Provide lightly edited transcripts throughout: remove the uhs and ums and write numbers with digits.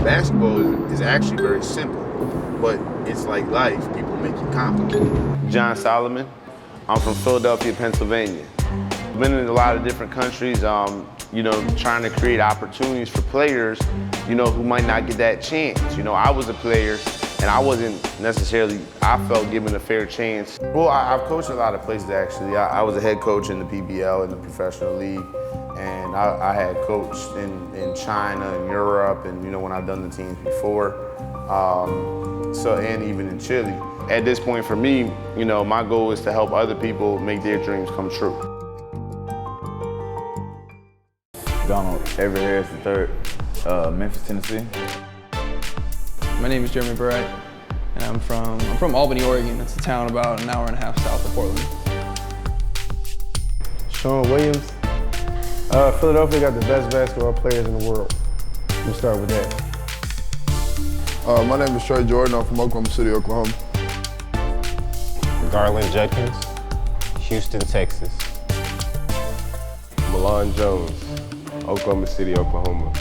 Basketball is actually very simple, but it's like life. People make it complicated. John Solomon. I'm from Philadelphia, Pennsylvania. I've been in a lot of different countries, trying to create opportunities for players, who might not get that chance. I was a player and I wasn't necessarily, I felt, given a fair chance. Well, I've coached a lot of places actually. I was a head coach in the PBL, in the professional league. And I had coached in China and Europe and, when I've done the teams before. And even in Chile. At this point for me, my goal is to help other people make their dreams come true. Donald Everett Harris III, Memphis, Tennessee. My name is Jeremy Barrett, and I'm from Albany, Oregon. It's a town about an hour and a half south of Portland. Sean Williams. Philadelphia got the best basketball players in the world. We'll start with that. My name is Trey Jordan. I'm from Oklahoma City, Oklahoma. Garland Judkins, Houston, Texas. Milan Jones, Oklahoma City, Oklahoma.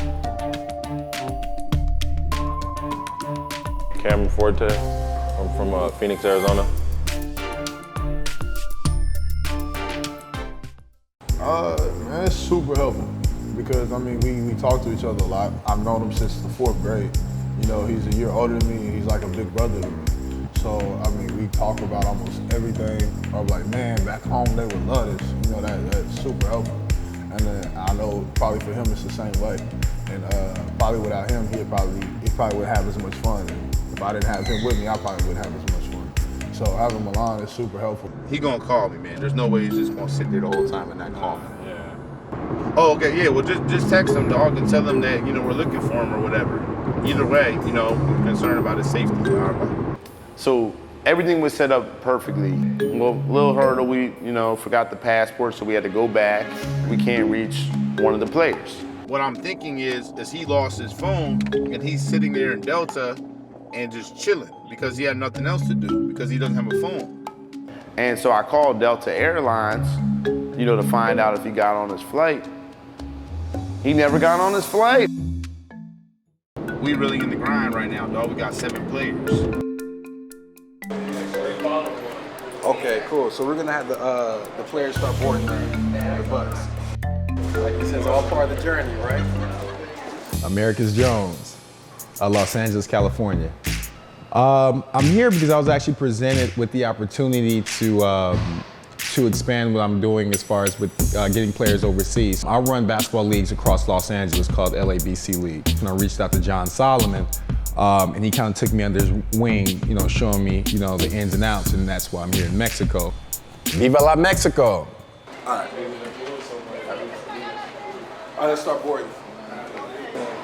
Cameron Forte, I'm from Phoenix, Arizona. Man, it's super helpful because, we talk to each other a lot. I've known him since the 4th grade. He's a year older than me and he's like a big brother to me. So, we talk about almost everything. I'm like, man, back home they would love this. That's super helpful. And then I know probably for him it's the same way. And probably without him, he probably would have as much fun. And if I didn't have him with me, I probably wouldn't have as much fun. So having Milan is super helpful. He gonna call me, man. There's no way he's just gonna sit there the whole time and not call me. Yeah. Oh, okay, yeah. Well, just text him, dog, and tell him that we're looking for him or whatever. Either way, we're concerned about his safety. So everything was set up perfectly. Well, little hurdle, we forgot the passport, so we had to go back. We can't reach one of the players. What I'm thinking is he lost his phone and he's sitting there in Delta and just chilling because he had nothing else to do because he doesn't have a phone. And so I called Delta Airlines, to find out if he got on his flight. He never got on his flight. We really in the grind right now, dog. We got 7 players. Okay, cool. So we're gonna have the players start boarding the bus. Like he says, all part of the journey, right? Americus Jones, Los Angeles, California. I'm here because I was actually presented with the opportunity to expand what I'm doing as far as with getting players overseas. I run basketball leagues across Los Angeles called LABC League. And I reached out to John Solomon, and he kind of took me under his wing, showing me, the ins and outs, and that's why I'm here in Mexico. Viva la Mexico! All right. All right, let's start boarding.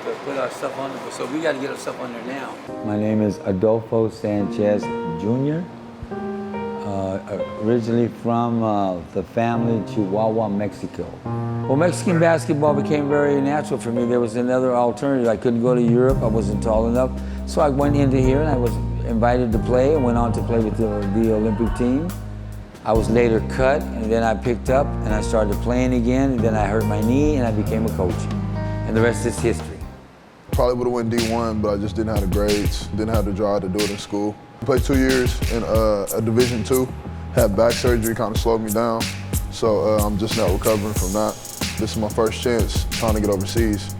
To put our stuff on there, so we got to get our stuff on there now. My name is Adolfo Sanchez Jr. Originally from the family Chihuahua, Mexico. Well, Mexican basketball became very natural for me. There was another alternative. I couldn't go to Europe. I wasn't tall enough. So I went into here and I was invited to play and went on to play with the Olympic team. I was later cut and then I picked up and I started playing again and then I hurt my knee and I became a coach. And the rest is history. Probably would have went D1, but I just didn't have the grades, didn't have the drive to do it in school. I played 2 years in a Division II, had back surgery, kind of slowed me down. So I'm just now recovering from that. This is my first chance trying to get overseas.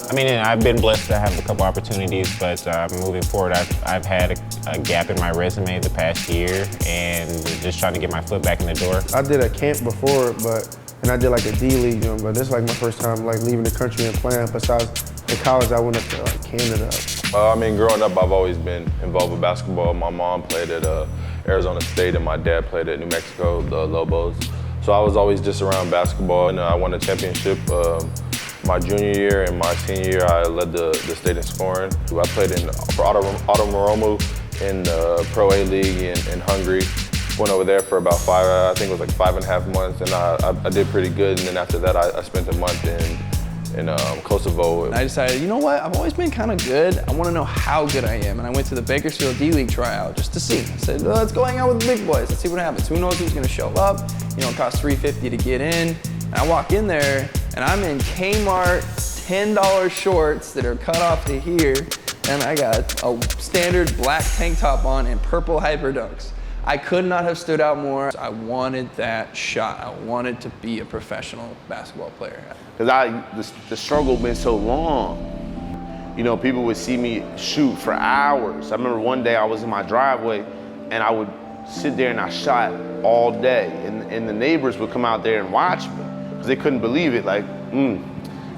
I've been blessed to have a couple opportunities, but moving forward, I've had a gap in my resume the past year and just trying to get my foot back in the door. I did a camp before, and I did like a D-League, but this is like my first time leaving the country and playing. Besides in college, I went up to Canada. Growing up, I've always been involved with basketball. My mom played at Arizona State, and my dad played at New Mexico, the Lobos. So I was always just around basketball, and I won a championship my junior year, and my senior year I led the state in scoring. I played for Automaromu in the Pro A League in Hungary. Went over there for about I think it was like 5.5 months, and I did pretty good. And then after that, I spent a month in Kosovo. And I decided, you know what? I've always been kind of good. I want to know how good I am. And I went to the Bakersfield D-League tryout just to see. I said, let's go hang out with the big boys. Let's see what happens. Who knows who's going to show up? You know, it costs $350 to get in. And I walk in there, and I'm in Kmart $10 shorts that are cut off to here. And I got a standard black tank top on and purple Hyper Dunks. I could not have stood out more. I wanted that shot. I wanted to be a professional basketball player. Because the struggle been so long. You know, people would see me shoot for hours. I remember one day I was in my driveway and I would sit there and I shot all day. And the neighbors would come out there and watch me because they couldn't believe it. Like,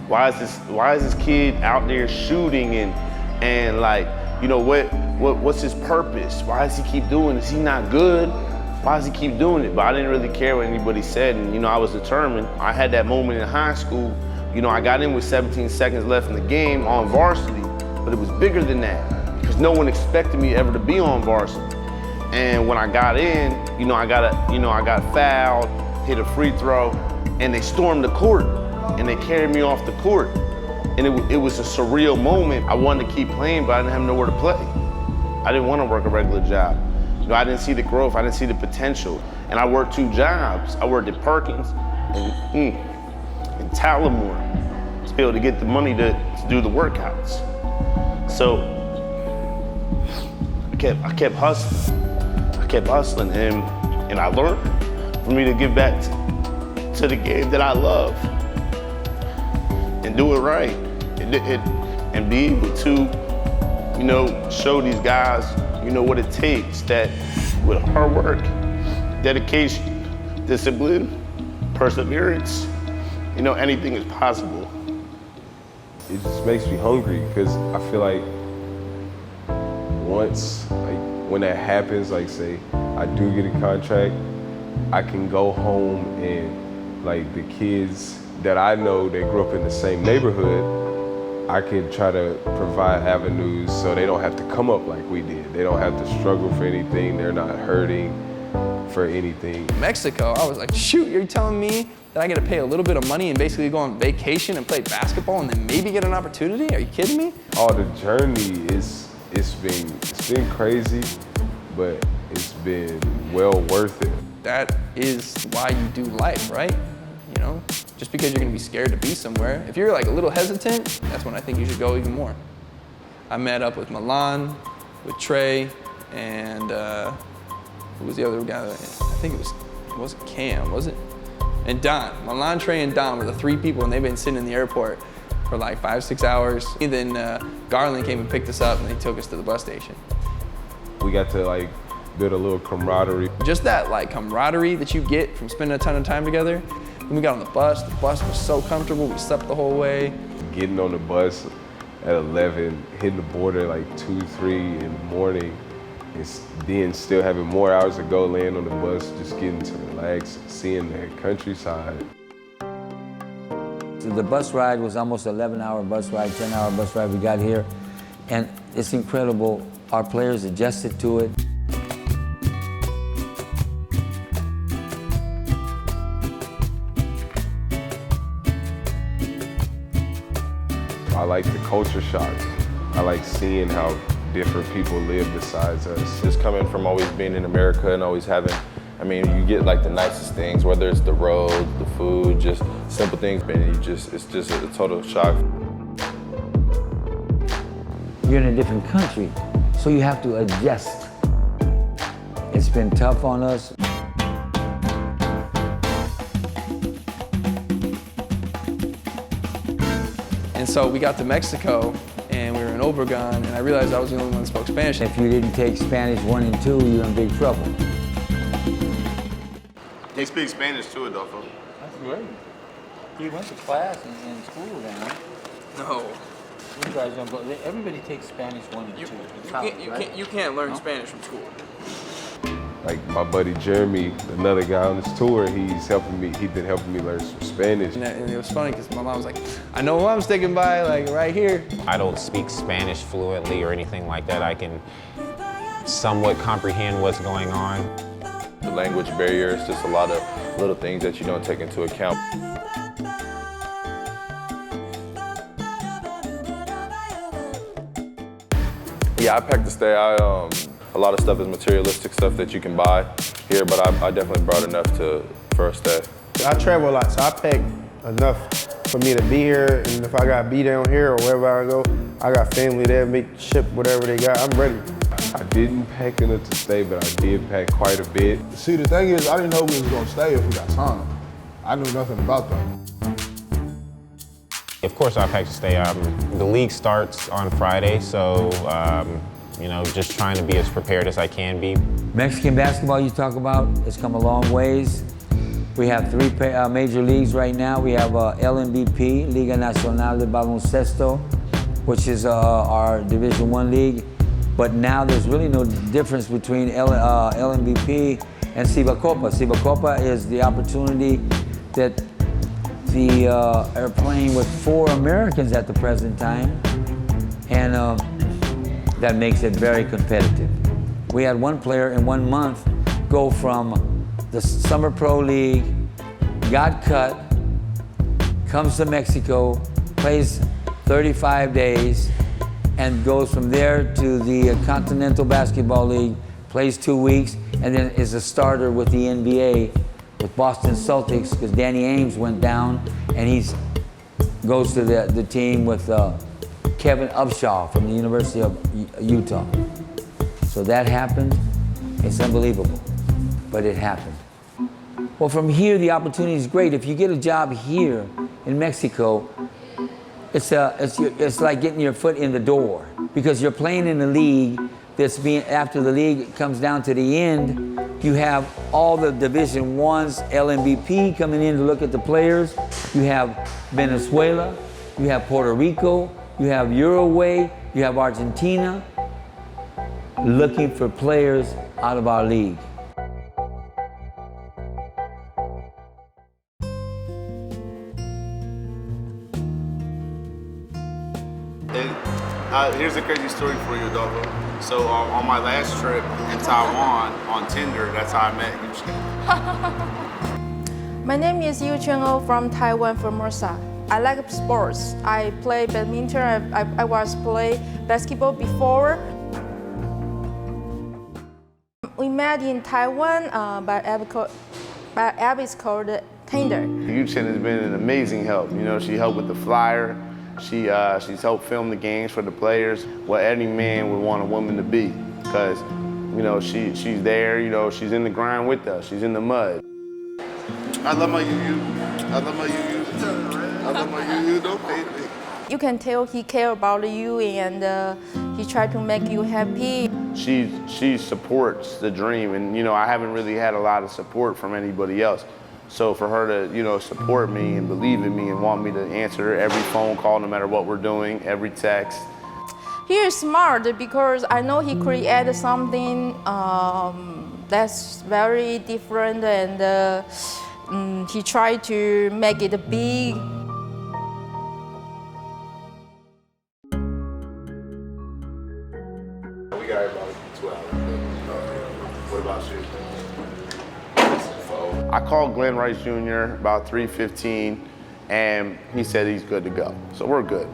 why is this kid out there shooting and like, you know, what's his purpose? Why does he keep doing this? Is he not good? Why does he keep doing it? But I didn't really care what anybody said, and you know, I was determined. I had that moment in high school. You know, I got in with 17 seconds left in the game on varsity, but it was bigger than that because no one expected me ever to be on varsity. And when I got in, you know, I got fouled, hit a free throw, and they stormed the court, and they carried me off the court. And it was a surreal moment. I wanted to keep playing, but I didn't have nowhere to play. I didn't want to work a regular job. You know, I didn't see the growth, I didn't see the potential. And I worked 2 jobs. I worked at Perkins and in Talamore to be able to get the money to do the workouts. So I kept hustling. I kept hustling, and I learned for me to give back to the game that I love and do it right and be able to, you know, show these guys, you know, what it takes, that with hard work, dedication, discipline, perseverance, you know, anything is possible. It just makes me hungry because I feel like once, like when that happens, like say I do get a contract, I can go home and like the kids that I know that grew up in the same neighborhood, I can try to provide avenues so they don't have to come up like we did. They don't have to struggle for anything. They're not hurting for anything. Mexico, I was like, shoot, you're telling me that I get to pay a little bit of money and basically go on vacation and play basketball and then maybe get an opportunity? Are you kidding me? Oh, the journey it's been crazy, but it's been well worth it. That is why you do life, right? You know, just because you're gonna be scared to be somewhere. If you're like a little hesitant, that's when I think you should go even more. I met up with Milan, with Trey, and who was the other guy? I think it wasn't Cam, was it? And Don. Milan, Trey, and Don were the 3 people, and they've been sitting in the airport for like 5-6 hours. And then Garland came and picked us up, and they took us to the bus station. We got to like build a little camaraderie. Just that like camaraderie that you get from spending a ton of time together. When we got on the bus was so comfortable, we slept the whole way. Getting on the bus at 11, hitting the border like 2, 3 in the morning, and then still having more hours to go, laying on the bus, just getting to relax, seeing the countryside. The bus ride was almost an 11-hour bus ride, 10-hour bus ride. We got here, and it's incredible. Our players adjusted to it. I like the culture shock. I like seeing how different people live besides us. Just coming from always being in America and always having, I mean, you get like the nicest things, whether it's the road, the food, just simple things, and it's just a total shock. You're in a different country, so you have to adjust. It's been tough on us. And so we got to Mexico, and we were in Obregon, and I realized I was the only one that spoke Spanish. If you didn't take Spanish 1 and 2, you're in big trouble. They speak Spanish too, Adolfo. That's great. He went to class in school then, huh? No. You guys don't go. Everybody takes Spanish 1 and 2. You can't learn Spanish from school. Like my buddy Jeremy, another guy on this tour, he's been helping me learn some Spanish. And it was funny because my mom was like, I know who I'm sticking by, like right here. I don't speak Spanish fluently or anything like that. I can somewhat comprehend what's going on. The language barrier is just a lot of little things that you don't take into account. Yeah, I packed to stay. A lot of stuff is materialistic stuff that you can buy here, but I definitely brought enough for a stay. I travel a lot, so I pack enough for me to be here, and if I got to be down here or wherever I go, I got family there, make ship whatever they got, I'm ready. I didn't pack enough to stay, but I did pack quite a bit. See, the thing is, I didn't know we was gonna stay if we got time. I knew nothing about that. Of course, I packed to stay. The league starts on Friday, so you know, just trying to be as prepared as I can be. Mexican basketball you talk about, it's come a long ways. We have 3 major leagues right now. We have LNBP, Liga Nacional de Baloncesto, which is our Division I league. But now there's really no difference between LNBP and Cibacopa. Cibacopa is the opportunity that the are playing with 4 Americans at the present time, and that makes it very competitive. We had one player in 1 month go from the Summer Pro League, got cut, comes to Mexico, plays 35 days, and goes from there to the Continental Basketball League, plays 2 weeks, and then is a starter with the NBA with Boston Celtics because Danny Ainge went down, and he goes to the team with Kevin Upshaw from the University of Utah. So that happened. It's unbelievable, but it happened. Well, from here, the opportunity is great. If you get a job here in Mexico, it's like getting your foot in the door because you're playing in a league that's being, after the league comes down to the end, you have all the Division I's, LNBP coming in to look at the players. You have Venezuela, you have Puerto Rico, you have Uruguay, you have Argentina looking for players out of our league. Here's a crazy story for you, Adolfo. So on my last trip in Taiwan on Tinder, that's how I met you. My name is Yu Chun-O from Taiwan, Formosa. I like sports. I play badminton. I was play basketball before. We met in Taiwan, but app is called Tinder. Yu Chen has been an amazing help. You know, she helped with the flyer. She's helped film the games for the players, what any man would want a woman to be. Because, you know, she's there, you know, she's in the grind with us, she's in the mud. I love my Yu-Yu. I love my Yu-Yu. I love my Yu-Yu, don't pay me. You can tell he cares about you and he tried to make you happy. She supports the dream, and, you know, I haven't really had a lot of support from anybody else. So for her to, you know, support me and believe in me and want me to answer every phone call, no matter what we're doing, every text. He is smart because I know he created something that's very different, and he tried to make it big. We got about 2 hours. What about you? I called Glenn Rice Jr. about 3:15, and he said he's good to go. So we're good.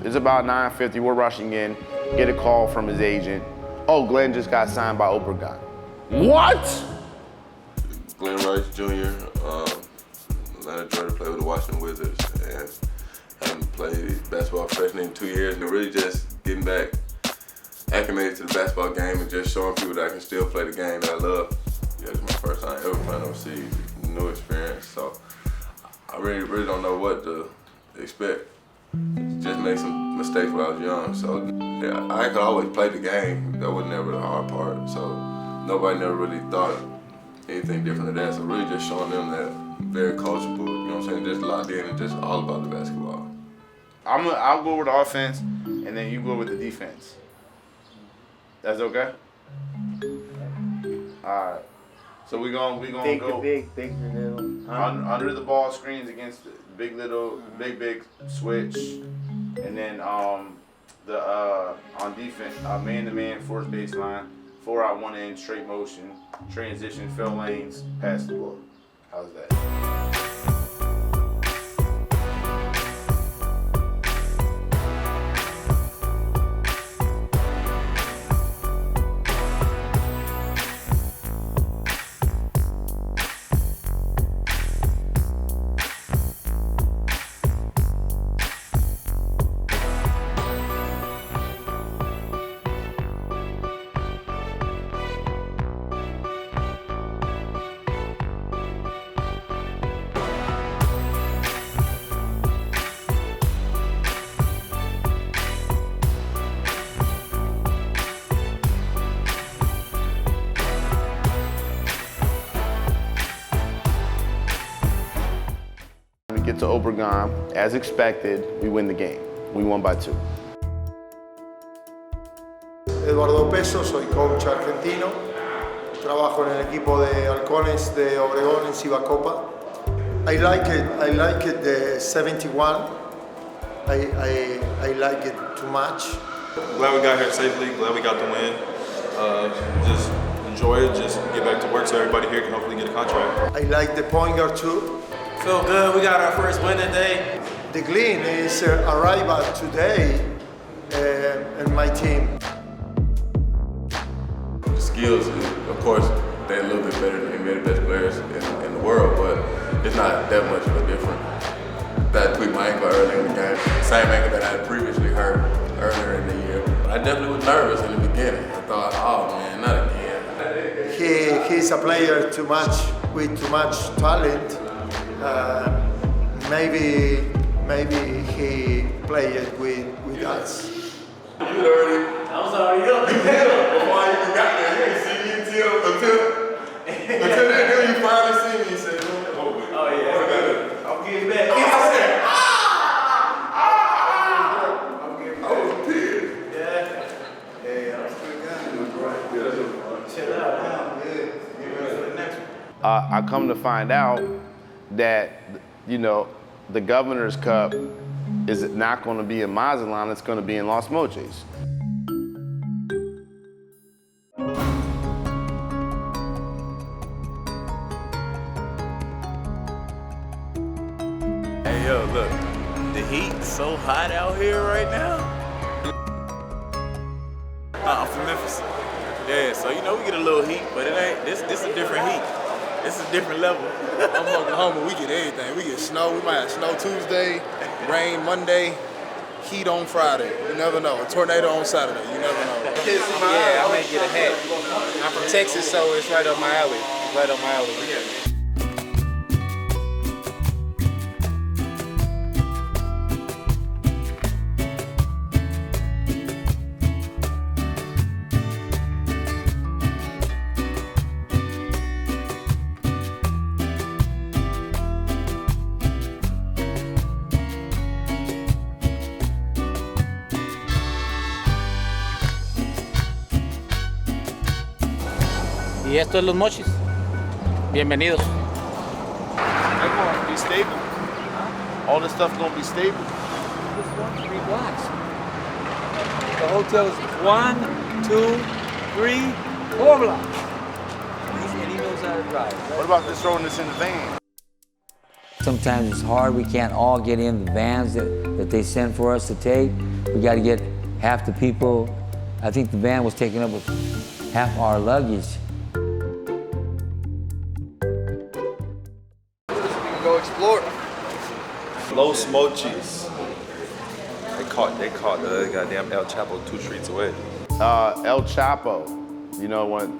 It's about 9:50, we're rushing in, get a call from his agent. Oh, Glenn just got signed by Obregon. What? Glenn Rice Jr., Atlanta Georgia, played with the Washington Wizards, and haven't played basketball professionally in 2 years, and really just getting back acclimated to the basketball game and just showing people that I can still play the game that I love. Yeah, it's my first time ever playing overseas, new experience, so I really don't know what to expect. Just made some mistakes when I was young, so yeah, I could always play the game. That was never the hard part, so nobody never really thought anything different than that, so really just showing them that I'm very coachable, you know what I'm saying, just locked in and just all about the basketball. I'll go with the offense, and then you go with the defense. That's okay? All right. So we gonna go big, little. under the ball screens against the big little, big switch, and then on defense, man-to-man, force baseline, 4 out, 1 in, straight motion, transition, fill lanes, pass the ball. How's that? We get to Obregon, as expected, we win the game. We won by 2. Eduardo Peso, soy coach argentino. Trabajo en el equipo de Halcones de Obregón en Cibacopa. I like it the 71. I like it too much. Glad we got here safely, glad we got the win. Just enjoy it, just get back to work so everybody here can hopefully get a contract. I like the point guard too. Feel good, we got our first win today. The Glean is arrival today in my team. The skills, of course, they're a little bit better than the best players in the world, but it's not that much of a difference. That tweaked my ankle early in the game, same ankle that I had previously hurt earlier in the year. But I definitely was nervous in the beginning. I thought, oh man, not again. He's a player with too much talent. Maybe he played with us. I was already up. Before I even got there, you didn't see me until then you finally see me. You said, oh yeah. I'm getting back. I was pissed. Yeah. Hey, I'm still got it. Chill out now. Good. Get ready for the next one. I come to find out that, the Governor's Cup is not going to be in Mazatlan, it's going to be in Los Mochis. Hey, yo, look, the heat's so hot out here right now. I'm from Memphis. Yeah, so we get a little heat, but it ain't, this a different heat. This is a different level. I'm from Oklahoma, we get everything. We get snow, we might have snow Tuesday, rain Monday, heat on Friday. You never know. A tornado on Saturday, you never know. Yeah, I may get a hat. I'm from Texas, so it's right up my alley. Right up my alley. Y esto es Los Mochis. Bienvenidos. They're going to be stable. All this stuff going to be stable. It's 1, 3 blocks. The hotel is 1, 2, 3, 4 blocks. And he knows how to drive. What about just throwing this in the van? Sometimes it's hard. We can't all get in the vans that they send for us to take. We got to get half the people. I think the van was taken up with half our luggage. Go explore. Los Mochis. They caught the goddamn El Chapo 2 streets away. El Chapo,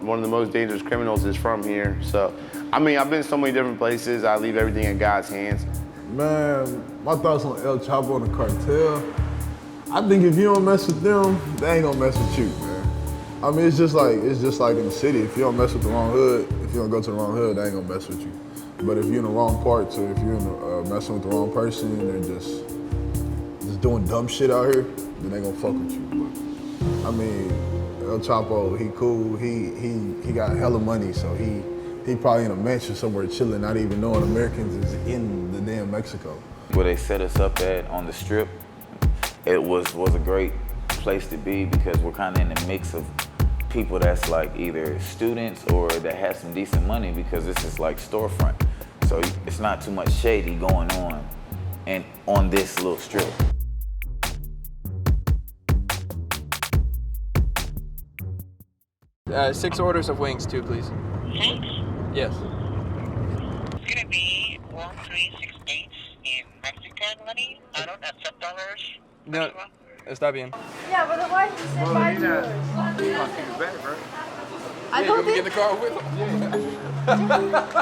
one of the most dangerous criminals is from here. So, I've been so many different places. I leave everything in God's hands. Man, my thoughts on El Chapo and the cartel. I think if you don't mess with them, they ain't gonna mess with you, man. It's just like in the city. If you don't mess with the wrong hood, if you don't go to the wrong hood, they ain't gonna mess with you. But if you're in the wrong parts, or if you're messing with the wrong person, and they're just doing dumb shit out here, then they gonna fuck with you. But, El Chapo, he cool. He got hella money, so he probably in a mansion somewhere chilling, not even knowing Americans is in the damn Mexico. Where they set us up at on the Strip, it was a great place to be because we're kind of in the mix of people that's like either students or that has some decent money because this is like storefront. So it's not too much shady going on and on this little strip. 6 orders of wings too, please. 6? Yes. It's gonna be 1368 in Mexican money. I don't accept dollars. No, está bien. Yeah, but why he said bye to us? I don't think... get in the car with him.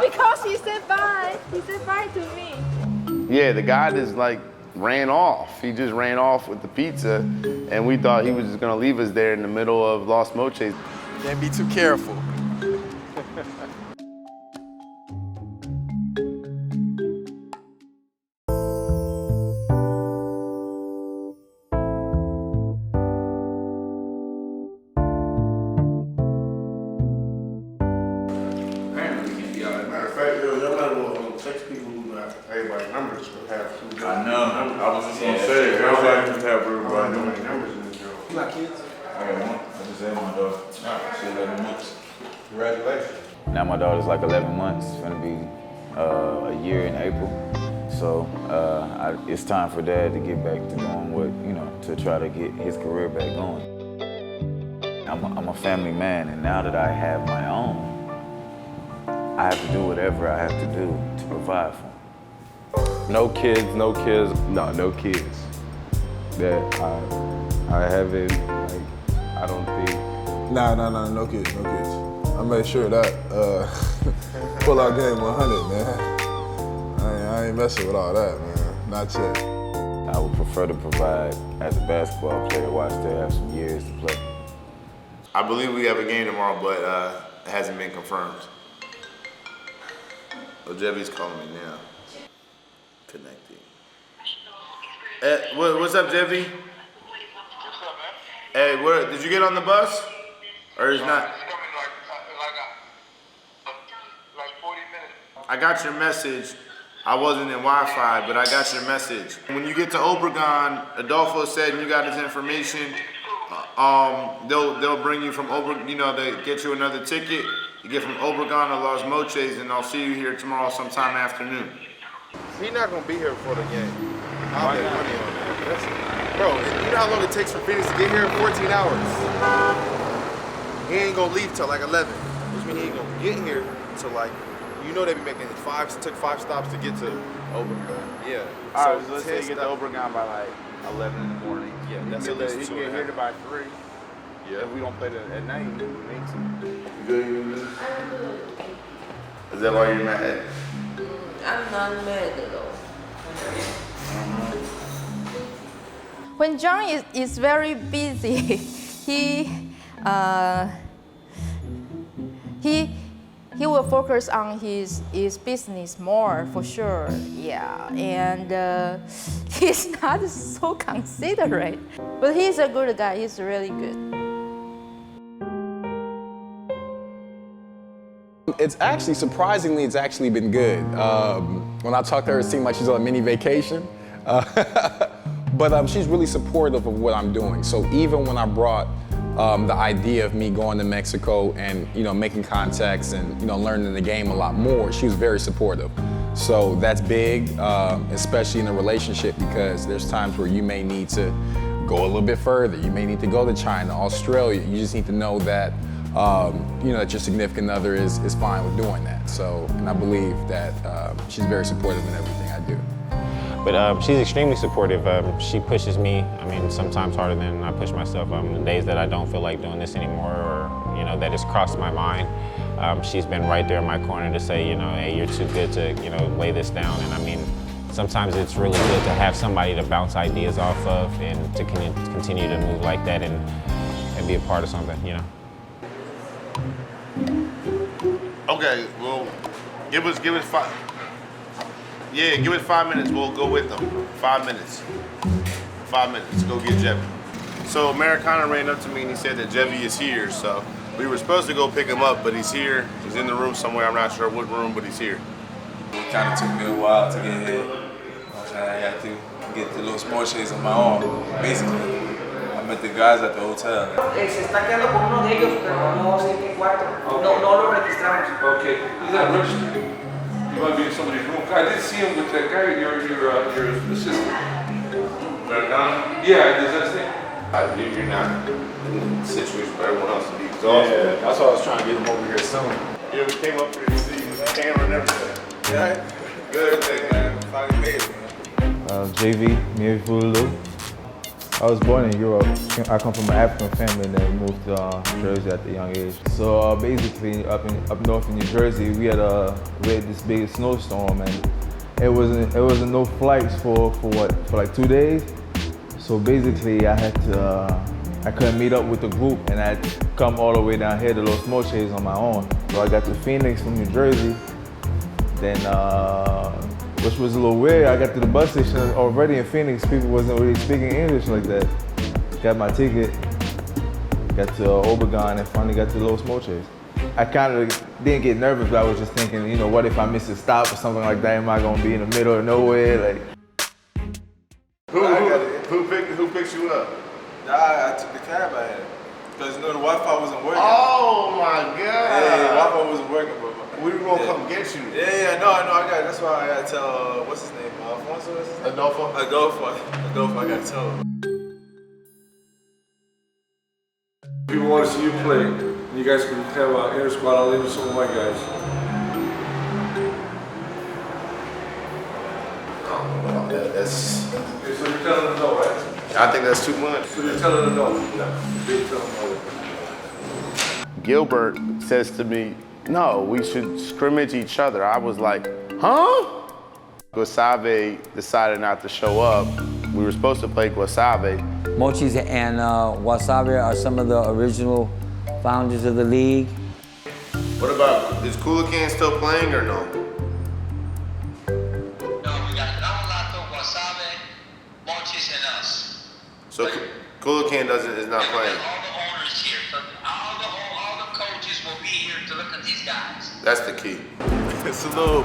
Because he said bye. He said bye to me. Yeah, the guy just like ran off. He just ran off with the pizza, and we thought he was just gonna leave us there in the middle of Los Moches. Can't be too careful. Everybody's numbers will have two. I know. I was just gonna Yeah, say, that's everybody right. can have everybody Numbers numbers in this girl. You got kids? I got one. I just had my daughter. She's 11 months. Congratulations. Now my daughter's like 11 months. It's gonna be a year in April. So it's time for Dad to get back to doing what, to try to get his career back going. I'm a family man, and now that I have my own, I have to do whatever I have to do to provide for them. No kids. No kids. That I haven't, I don't think. Nah, no kids. I made sure that pull out game 100, man. I ain't messing with all that, man. Not yet. I would prefer to provide as a basketball player while I still have some years to play. I believe we have a game tomorrow, but it hasn't been confirmed. Jevy's calling me now. Connecting. What's up, Jevy? Hey, did you get on the bus? Or is not? I got your message. I wasn't in Wi-Fi, but I got your message. When you get to Obregon, Adolfo said you got his information. They'll bring you from they get you another ticket. You get from Obregon to Los Moches, and I'll see you here tomorrow sometime afternoon. He's not gonna be here for the game. I'll bet money on that. Bro, you know how long it takes for Phoenix to get here? 14 hours. He ain't gonna leave till like 11, which means he ain't gonna get here till like, they be making took 5 stops to get to Obregon. Yeah. All right, so let's say you get to Obregon by like 11 in the morning. Yeah, that's he at least can 2.5. get here by 3. Yeah. If we don't play at night, we need to. Good. Is that why you're mad? I'm not mad at all. When John is very busy, he will focus on his business more for sure. Yeah, and he's not so considerate, but he's a good guy. He's really good. It's actually, surprisingly, it's actually been good. When I talk to her, it seems like she's on a mini vacation. But she's really supportive of what I'm doing. So even when I brought the idea of me going to Mexico and making contacts and learning the game a lot more, she was very supportive. So that's big, especially in a relationship, because there's times where you may need to go a little bit further. You may need to go to China, Australia. You just need to know that that your significant other is fine with doing that. So, and I believe that she's very supportive in everything I do. But she's extremely supportive. She pushes me, sometimes harder than I push myself. The days that I don't feel like doing this anymore or, that has crossed my mind, she's been right there in my corner to say, hey, you're too good to, lay this down. And sometimes it's really good to have somebody to bounce ideas off of and to continue to move like that and be a part of something, Okay, well, give us 5. Yeah, give us 5 minutes. We'll go with them. 5 minutes. 5 minutes. Go get Jevy. So Americana ran up to me and he said that Jevy is here. So we were supposed to go pick him up, but he's here. He's in the room somewhere. I'm not sure what room, but he's here. It kind of took me a while to get here. You know what I'm saying? I had to get the little small shades on my own, basically. I met the guys at the hotel. Se está quedando con uno de ellos, pero no sé qué cuarto. No lo registramos. Okay, he's not registered. You might be in somebody's room. I did see him with that guy, your assistant. Yeah, does that thing? You're not in the situation where everyone else would be exhausted. Yeah, that's why I was trying to get him over here soon. Yeah, we came up here to see you, camera and everything. Yeah, good thing, man. Finally made it, man. JV, Miri Fululu. I was born in Europe. I come from an African family and then moved to Jersey at a young age. So basically, up north in New Jersey, we had this big snowstorm, and it wasn't no flights for like 2 days. So basically, I couldn't meet up with the group, and I had to come all the way down here to Los Moches on my own. So I got to Phoenix from New Jersey. Then, which was a little weird, I got to the bus station already in Phoenix. People wasn't really speaking English like that. Got my ticket, got to Obregon, and finally got to Los Moches. I kind of didn't get nervous, but I was just thinking, you know, what if I miss a stop or something like that? Am I gonna be in the middle of nowhere? Like, Who picks you up? I took the cab I had. Because you know the Wi-Fi wasn't working. Oh my God! Yeah, Wi-Fi wasn't working, but we were gonna come get you. Yeah, no, I got it. That's why I gotta tell, what's his name? Alfonso? What's his name? Adolfo, I gotta tell him. People want to see you play. You guys can have an inter squad. I'll leave with some of my guys. That's. So you're telling them no, right? I think that's too much. So you're telling them no? No. You're telling them no. Gilbert says to me, no, we should scrimmage each other. I was like, huh? Guasave decided not to show up. We were supposed to play Guasave. Mochis and Wasabi are some of the original founders of the league. What about, is Coolacan still playing or no? So Coolacan is not playing. All the owners here, so all the coaches will be here to look at these guys. That's the key. It's a little,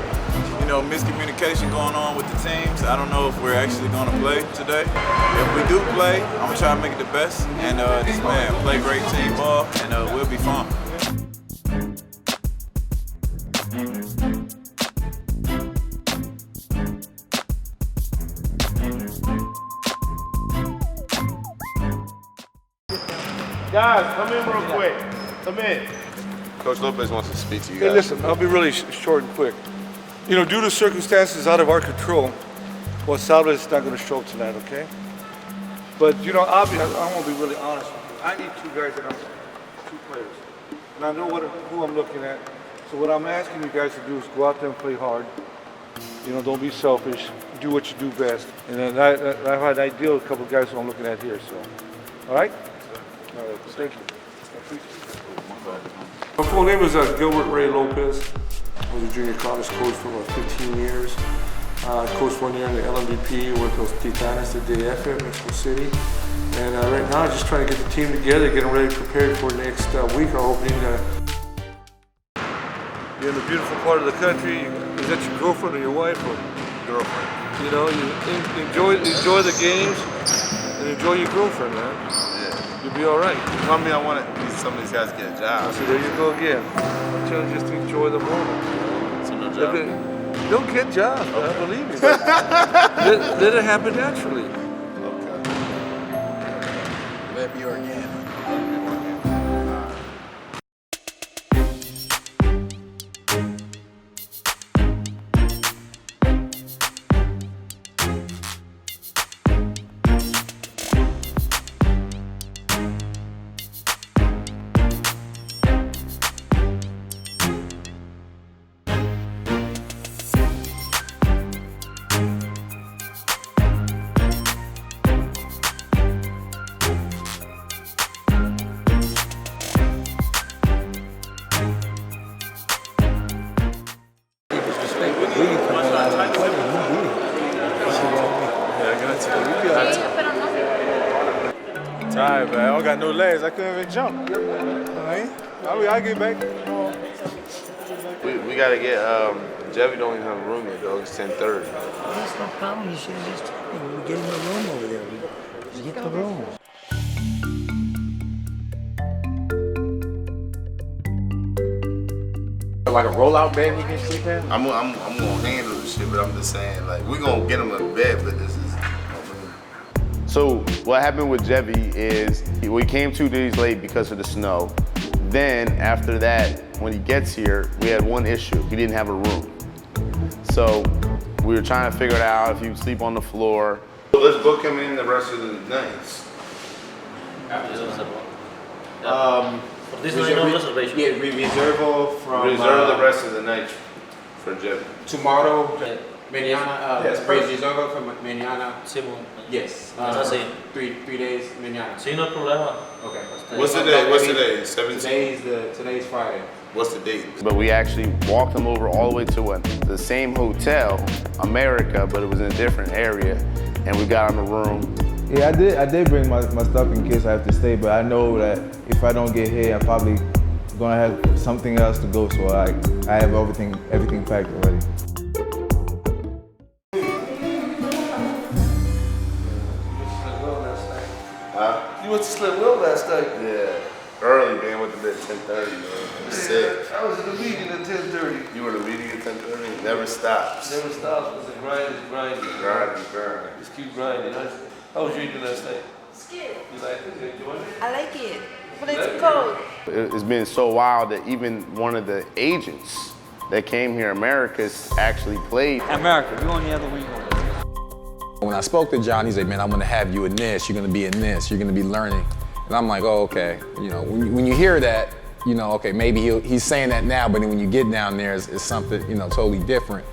miscommunication going on with the teams. I don't know if we're actually going to play today. If we do play, I'm going to try to make it the best. And just, man, play great team ball, and we'll be fine. Guys, come in real quick. Come in. Coach Lopez wants to speak to you guys. Hey, listen, I'll be really short and quick. Due to circumstances out of our control, Wasabi is not going to show up tonight, okay? But, obviously, I want to be really honest with you. I need two guys that I'm two players. And I know who I'm looking at. So what I'm asking you guys to do is go out there and play hard. Don't be selfish. Do what you do best. And then I had an idea of a couple of guys who I'm looking at here, so. All right? All right, thank you. My full name is Gilbert Ray Lopez. I was a junior college coach for about 15 years. I coached 1 year in the LMVP with those Titanes de DF in Mexico City. And right now, I'm just trying to get the team together, getting ready, prepared for next week. Our opening. You're in a beautiful part of the country. Is that your girlfriend or your wife? Or girlfriend. You enjoy the games and enjoy your girlfriend, man. You'll be all right. Tell me I want some of these guys to get a job. So there you go again. I'm telling you just to enjoy the moment. So no job? Don't get jobs, man, believe me. Let it happen naturally. Okay. Let it be organic. got no legs. I couldn't even jump. I'll get back. We gotta get, Jeffy don't even have a room yet, though. It's 10:30. That's no problem. You should have just told me. We get him a room over there. We get the room. Like a rollout bed we can sleep in? I'm gonna handle this shit, but I'm just saying, like, we're gonna get him a bed, but this is. So what happened with Jevy is we came 2 days late because of the snow. Then after that, when he gets here, we had one issue. He didn't have a room. So we were trying to figure it out if he would sleep on the floor. So let's book him in the rest of the nights. This is no reservation. Yeah, we reserve from. Reserve the rest of the night for Jevy. Tomorrow, mañana, reserve from mañana. Yes. Así. 3 days mañana. Sí, no hay problema. Okay. What's the day? What's today? 17? Today's Friday. What's the date? But we actually walked him over all the way to the same hotel, America, but it was in a different area, and we got him a room. Yeah, I did bring my stuff in case I have to stay, but I know that if I don't get here, I'm probably gonna have something else to go, so I have everything packed already. You went to sleep well last night. Yeah. Early, man, went to bed at 10:30, man. I was sick. I was in the meeting at 10:30. You were in the meeting at 10:30? Never stops. Never stops. It's a grind, it's grinding. Grind. Just keep grinding. How was your eating last night? It's good. You like it? You enjoying it? I like it, but it's cold. It's been so wild that even one of the agents that came here, America's, actually played. America, you on the other wing over there. When I spoke to John, he's like, man, I'm gonna have you in this, you're gonna be in this, you're gonna be learning. And I'm like, oh, okay. You know, when you hear that, you know, okay, maybe he's saying that now, but then when you get down there, it's something, you know, totally different.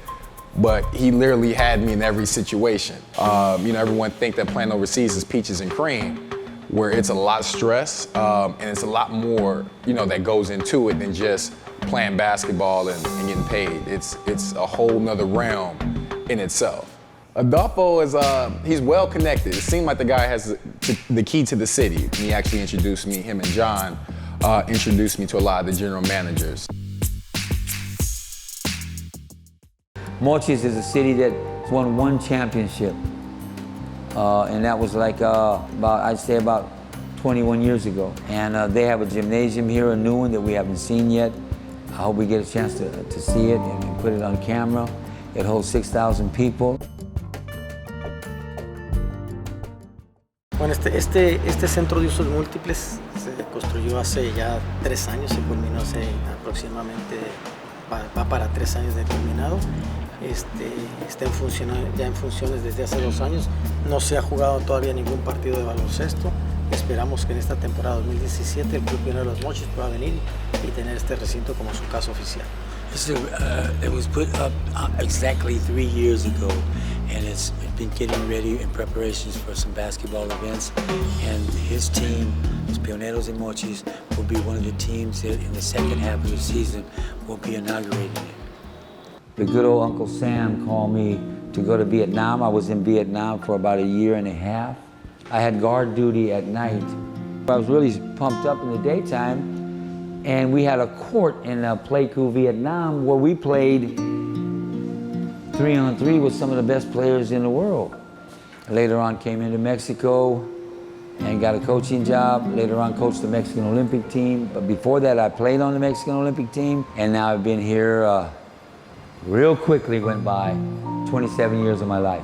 But he literally had me in every situation. You know, everyone think that playing overseas is peaches and cream, where it's a lot of stress, and it's a lot more, you know, that goes into it than just playing basketball and getting paid. It's a whole nother realm in itself. Adolfo is, he's well connected. It seemed like the guy has the key to the city. He actually introduced me, him and John, introduced me to a lot of the general managers. Mochis is a city that's won 1 championship. And that was like I'd say about 21 years ago. And they have a gymnasium here, a new one that we haven't seen yet. I hope we get a chance to see it and put it on camera. It holds 6,000 people. Bueno, este centro de usos múltiples se construyó hace ya 3 años, se culminó hace aproximadamente, va para 3 años de terminado. Está ya en funciones desde hace 2 años. No se ha jugado todavía ningún partido de baloncesto. Esperamos que en esta temporada 2017 el Club Pionero de los Mochis pueda venir y tener este recinto como su casa oficial. It was put up exactly 3 years ago, and it's been getting ready in preparations for some basketball events. And his team, los Pioneros de Mochis, will be one of the teams that in the second half of the season will be inaugurating it. The good old Uncle Sam called me to go to Vietnam. I was in Vietnam for about 1.5 years. I had guard duty at night. I was really pumped up in the daytime. And we had a court in Pleiku, Vietnam, where we played 3-on-3 with some of the best players in the world. Later on, came into Mexico and got a coaching job. Later on, coached the Mexican Olympic team. But before that, I played on the Mexican Olympic team. And now I've been here, real quickly went by, 27 years of my life.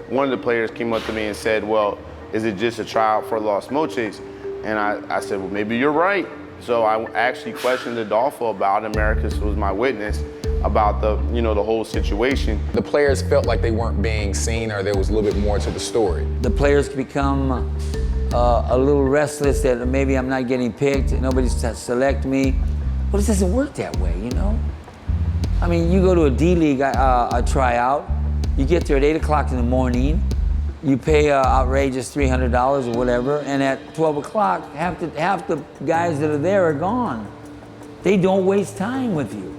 One of the players came up to me and said, well, is it just a tryout for Los Mochis? And I said, well, maybe you're right. So I actually questioned Adolfo about it. Americas was my witness about the whole situation. The players felt like they weren't being seen, or there was a little bit more to the story. The players become a little restless that maybe I'm not getting picked, nobody's to select me. Well, it doesn't work that way, you know? I mean, you go to a D-League a tryout, you get there at 8 o'clock in the morning, you pay outrageous $300 or whatever, and at 12 o'clock, half the guys that are there are gone. They don't waste time with you.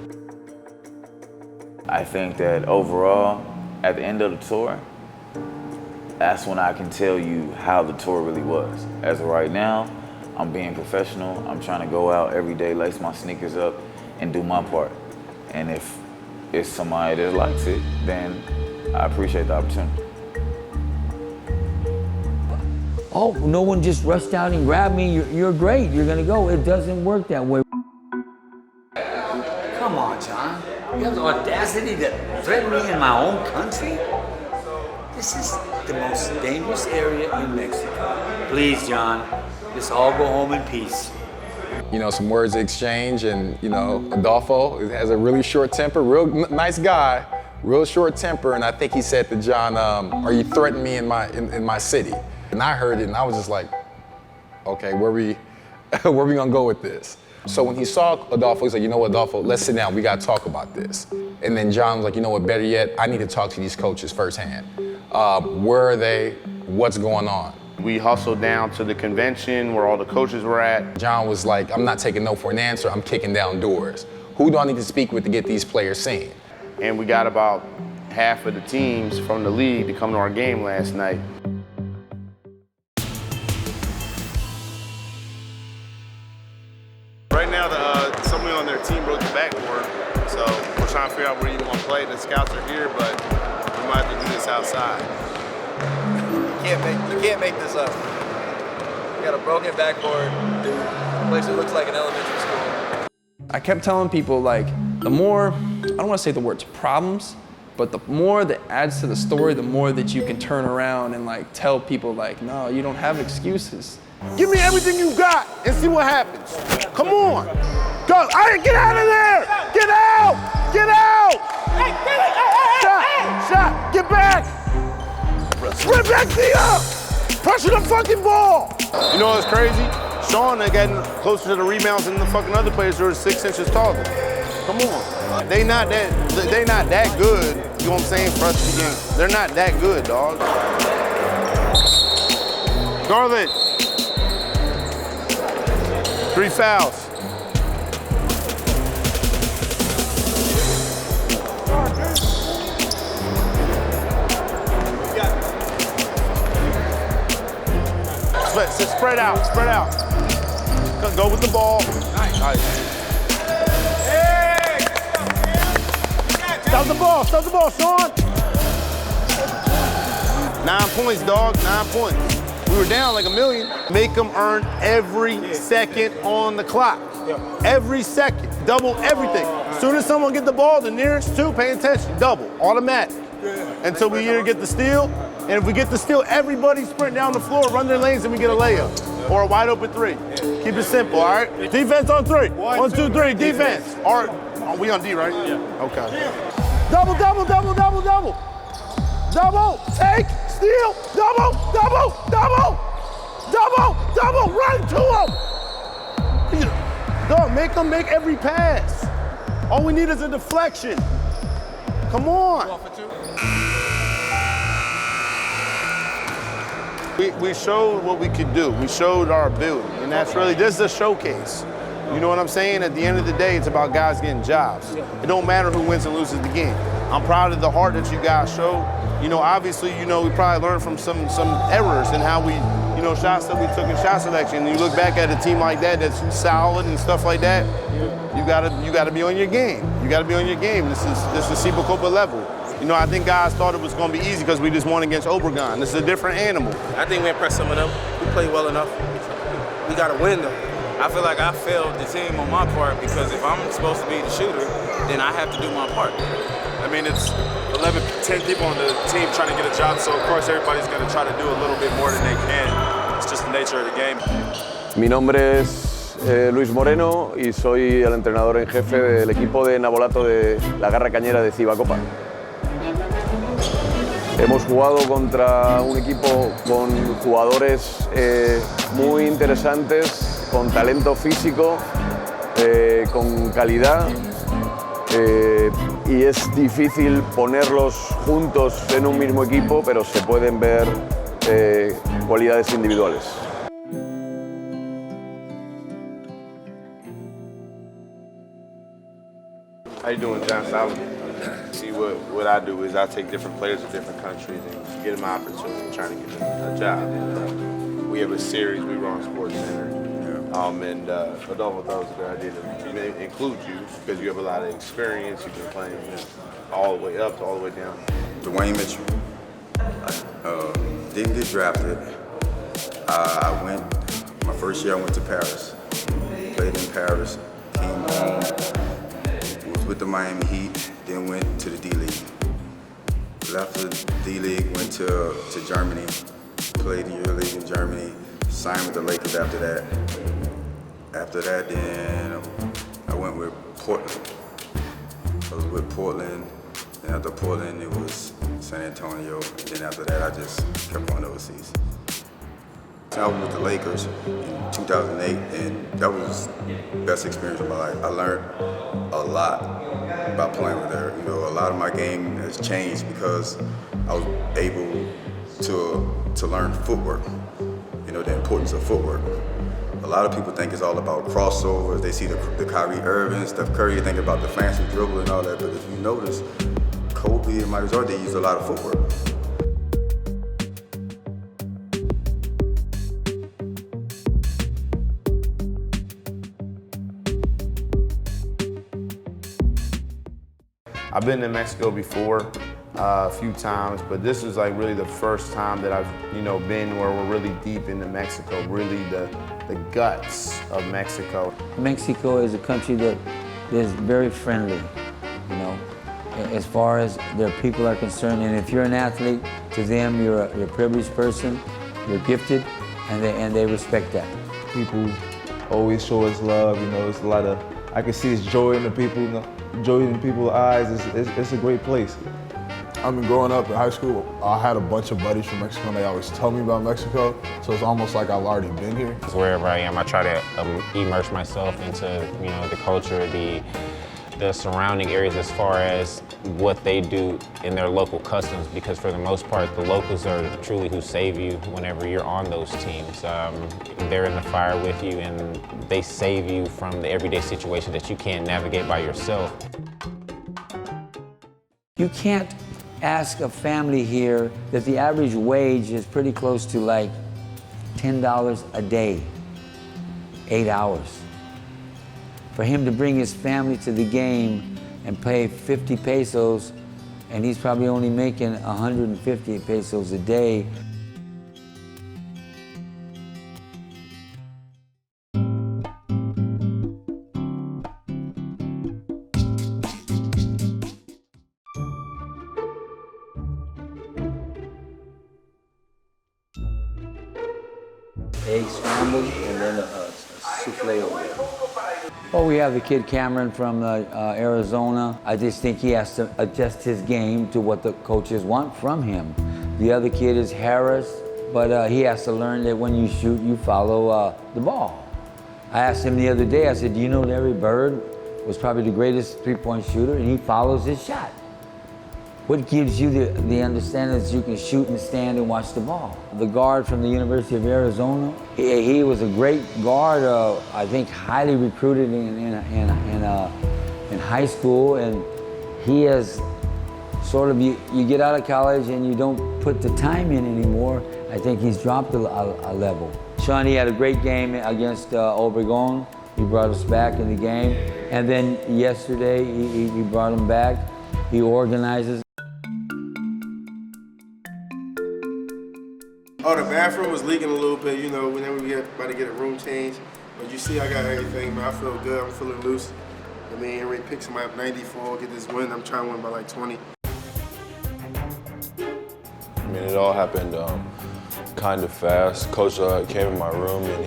I think that overall, at the end of the tour, that's when I can tell you how the tour really was. As of right now, I'm being professional. I'm trying to go out every day, lace my sneakers up, and do my part. And if it's somebody that likes it, then I appreciate the opportunity. Oh, no one just rushed out and grabbed me. You're great. You're gonna go. It doesn't work that way. Come on, John. You have the audacity to threaten me in my own country? This is the most dangerous area in Mexico. Please, John, just all go home in peace. You know, some words exchange, and you know, Adolfo has a really short temper, real nice guy, real short temper, and I think he said to John, "Are you threatening me in my city?" And I heard it, and I was just like, "Okay, where we gonna go with this?" So when he saw Adolfo, he said, "You know what, Adolfo? Let's sit down. We gotta talk about this." And then John was like, "You know what? Better yet, I need to talk to these coaches firsthand. Where are they? What's going on?" We hustled down to the convention where all the coaches were at. John was like, "I'm not taking no for an answer. I'm kicking down doors. Who do I need to speak with to get these players seen?" And we got about half of the teams from the league to come to our game last night. Right now, somebody on their team broke the backboard, so we're trying to figure out where you want to play. The scouts are here, but we might have to do this outside. You can't make this up. You got a broken backboard, dude. A place that looks like an elementary school. I kept telling people, like, the more, I don't want to say the words problems, but the more that adds to the story, the more that you can turn around and like tell people, like, no, you don't have excuses. Give me everything you got and see what happens. Come on. Go. All right, get out of there. Get out. Get out. Shot. Get back. Sprint back to up. Pressure the fucking ball. You know what's crazy? Sean, they getting closer to the rebounds than the fucking other players who are 6 inches taller. Come on. They not that good, you know what I'm saying, for us to game. They're not that good, dog. Garland. 3 fouls. Spread out, spread out. Go with the ball. Nice. Hey! Stop the ball, Sean. 9 points, dog, 9 points. We were down like a million. Make them earn every second on the clock. Every second, double everything. As soon as someone get the ball, the nearest two, pay attention, double, automatic. Until we either get the steal, and if we get the steal, everybody sprint down the floor, run their lanes, and we get a layup. Or a wide open 3. Keep it simple, all right? Defense on 3. 1, 2, 3, defense. All right, we on D, right? Yeah. Okay. Double, double, double, double, double. Double, take, steal, double, double, double, double, double, run to them. Dog, make them make every pass. All we need is a deflection. Come on. We showed what we could do. We showed our ability, and that's really, this is a showcase. You know what I'm saying? At the end of the day, it's about guys getting jobs. It don't matter who wins and loses the game. I'm proud of the heart that you guys showed. You know, obviously, you know, we probably learned from some errors in how we, you know, shots that we took in shot selection. And you look back at a team like that that's solid and stuff like that, you gotta be on your game. You gotta be on your game. This is Supercopa level. You know, I think guys thought it was going to be easy because we just won against Obregon. This is a different animal. I think we impressed some of them. We played well enough. We got to win, though. I feel like I failed the team on my part because if I'm supposed to be the shooter, then I have to do my part. I mean, it's 11, 10 people on the team trying to get a job, so of course everybody's going to try to do a little bit more than they can. It's just the nature of the game. Mi nombre es Luis Moreno y soy el entrenador en jefe del equipo de Navolato de la Garra Cañera de Cibacopa. Hemos jugado contra un equipo con jugadores muy interesantes, con talento físico, con calidad, y es difícil ponerlos juntos en un mismo equipo, pero se pueden ver cualidades individuales. How you doing, John? Solid. See, what I do is I take different players of different countries and get them an opportunity, trying to get them a job. And, we have a series we run on SportsCenter. And Adolfo thought it was a good idea to include you because you have a lot of experience. You've been playing all the way up to all the way down. Dwayne Mitchell. Didn't get drafted. I went, my first year I went to Paris. Played in Paris, came home, was with the Miami Heat, then went to the D-League. Left the D-League, went to Germany, played the EuroLeague in Germany, signed with the Lakers after that. After that, then I went with Portland. I was with Portland, and after Portland, it was San Antonio, and then after that, I just kept going overseas. I was with the Lakers in 2008, and that was the best experience of my life. I learned a lot about playing with her. You know, a lot of my game has changed because I was able to learn footwork. You know, the importance of footwork. A lot of people think it's all about crossovers. They see the Kyrie Irving, Steph Curry, they think about the fancy dribble and all that. But if you notice, Kobe and Michael Jordan, they use a lot of footwork. I've been to Mexico before a few times, but this is like really the first time that I've been where we're really deep into Mexico, really the guts of Mexico. Mexico is a country that is very friendly, as far as their people are concerned. And if you're an athlete, to them you're a privileged person, you're gifted, and they respect that. People always show us love. It's a lot of, I can see it's joy in the people, joy in people's eyes. It's a great place. I mean, growing up in high school, I had a bunch of buddies from Mexico, and they always tell me about Mexico, so it's almost like I've already been here. Wherever I am, I try to immerse myself into, the culture, the surrounding areas as far as what they do in their local customs, because for the most part, the locals are truly who save you whenever you're on those teams. They're in the fire with you, and they save you from the everyday situation that you can't navigate by yourself. You can't ask a family here that the average wage is pretty close to like $10 a day, 8 hours. For him to bring his family to the game and pay 50 pesos, and he's probably only making 150 pesos a day. Egg scrambled and then a souffle over there. Well, we have the kid Cameron from Arizona. I just think he has to adjust his game to what the coaches want from him. The other kid is Harris, but he has to learn that when you shoot, you follow the ball. I asked him the other day, I said, do you know Larry Bird was probably the greatest three-point shooter, and he follows his shot. What gives you the understanding that you can shoot and stand and watch the ball? The guard from the University of Arizona, he was a great guard, I think highly recruited in high school, and he has sort of, you get out of college and you don't put the time in anymore. I think he's dropped a level. Shawnee had a great game against Obregon. He brought us back in the game. And then yesterday, he brought him back. He organizes. Oh, the bathroom was leaking a little bit, whenever we get about to get a room change. But you see, I got everything, but I feel good. I'm feeling loose. I mean, Henry picks him up 94, get this win. I'm trying to win by like 20. I mean, it all happened kind of fast. Coach came in my room and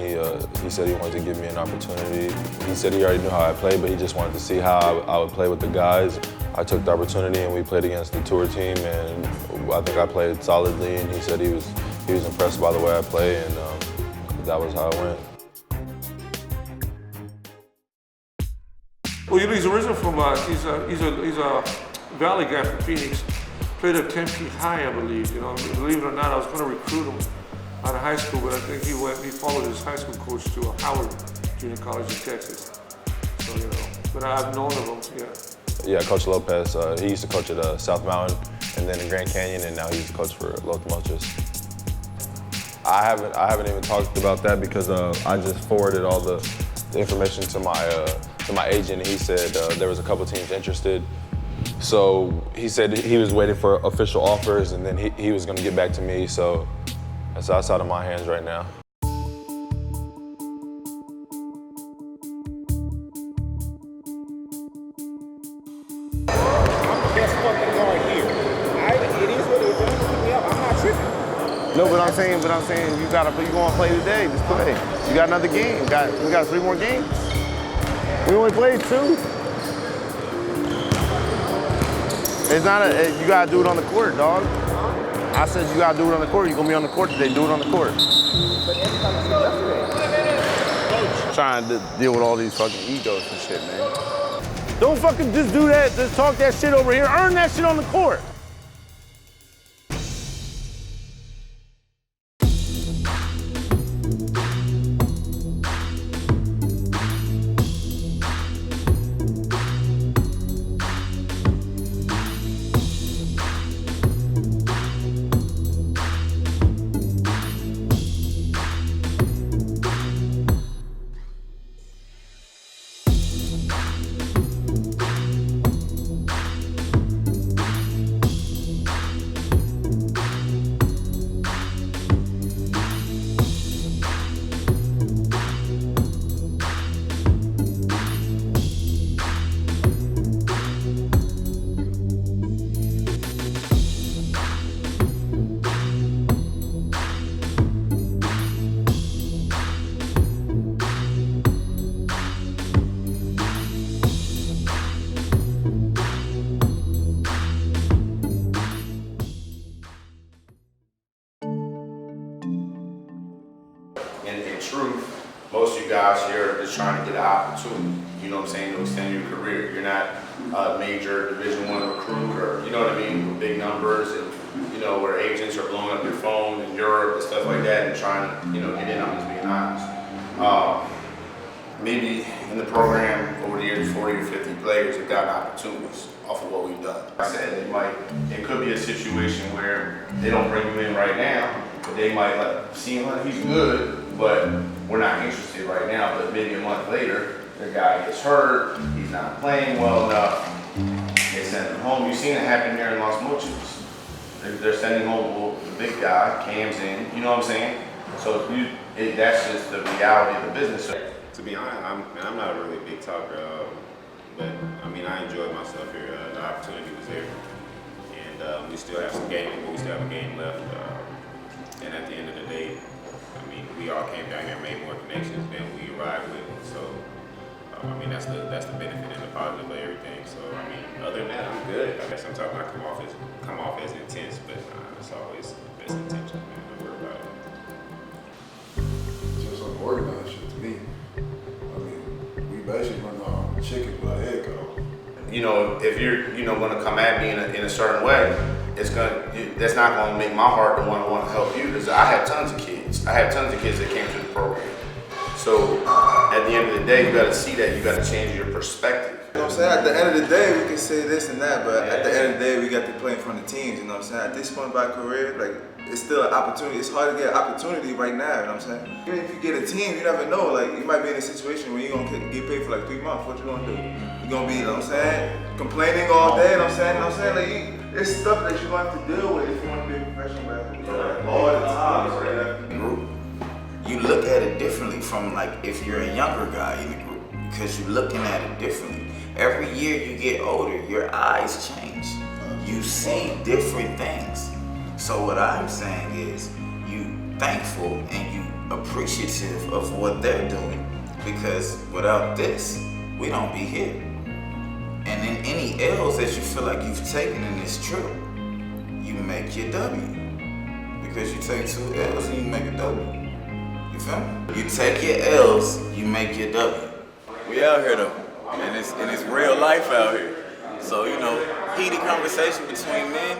he said he wanted to give me an opportunity. He said he already knew how I played, but he just wanted to see how I would play with the guys. I took the opportunity and we played against the tour team, and I think I played solidly, and he said he was impressed by the way I play, and that was how it went. Well, he's originally from, he's a Valley guy from Phoenix. Played at Tempe High, I believe. Believe it or not, I was going to recruit him out of high school, but I think he followed his high school coach to Howard Junior College in Texas. So, but I've known of him, yeah. Yeah, Coach Lopez. He used to coach at South Mountain and then in Grand Canyon, and now he's the coach for Locomotives. I haven't even talked about that because I just forwarded all the information to my agent, and he said there was a couple teams interested. So he said he was waiting for official offers, and then he was going to get back to me. So that's outside of my hands right now. No, but I'm saying, you gonna play today. Just play. You got another game. We got 3 more games. We only played 2. It's not you gotta do it on the court, dog. I said you gotta do it on the court. You're gonna be on the court today. Do it on the court. Trying to deal with all these fucking egos and shit, man. Don't fucking just do that. Just talk that shit over here. Earn that shit on the court. In truth, most of you guys here are just trying to get an opportunity, you know what I'm saying, to extend your career. You're not a major Division I recruiter, you know what I mean, with big numbers and, you know, where agents are blowing up your phone in Europe and stuff like that and trying to, you know, get in. I'm just being honest. Maybe in the program over the years, 40 or 50 players have gotten opportunities off of what we've done. I said it could be a situation where they don't bring you in right now, but they might see him like he's good, but we're not interested right now. But maybe a month later, the guy gets hurt, he's not playing well enough, they send him home. You've seen it happen here in Los Mochis. They're sending home the big guy, Cam's in, you know what I'm saying? So that's just the reality of the business. To be honest, I'm not a really big talker, but I mean, I enjoyed myself here. The opportunity was there, and we still have some gaming, but we still have a game left. And at the end of the day, I mean, we all came down here and made more connections than we arrived with. So, I mean, that's the benefit and the positive of everything. So, I mean, other than that, I'm good. I guess sometimes I come off as intense, but it's always the best intention. Don't worry about it. Just unorganized shit to me. I mean, we basically run our chicken by head go. You know, if you're, you know, going to come at me in a certain way, that's not going to make my heart to want to help you, because I have tons of kids. I have tons of kids that came through the program. So at the end of the day, you got to see that. You got to change your perspective. You know what I'm saying? At the end of the day, we can say this and that, but at the end of the day, we got to play in front of teams. You know what I'm saying? At this point of my career, like, it's still an opportunity. It's hard to get an opportunity right now. You know what I'm saying? Even if you get a team, you never know. Like, you might be in a situation where you're gonna get paid for like 3 months. What you gonna do? You're gonna be, you know what I'm saying, complaining all day. You know what I'm saying? You know what I'm saying? Like, it's stuff that you're going to have to deal with if you want to be a professional basketball. All the time. Group. You look at it differently from like if you're a younger guy in the group, because you're looking at it differently. Every year you get older, your eyes change. You see different things. So what I'm saying is, you thankful and you appreciative of what they're doing, because without this, we don't be here. And then any L's that you feel like you've taken in this trip, you make your W. Because you take 2 L's and you make a W. You feel me? You take your L's, you make your W. We out here though, and it's real life out here. So, you know, heated conversation between men,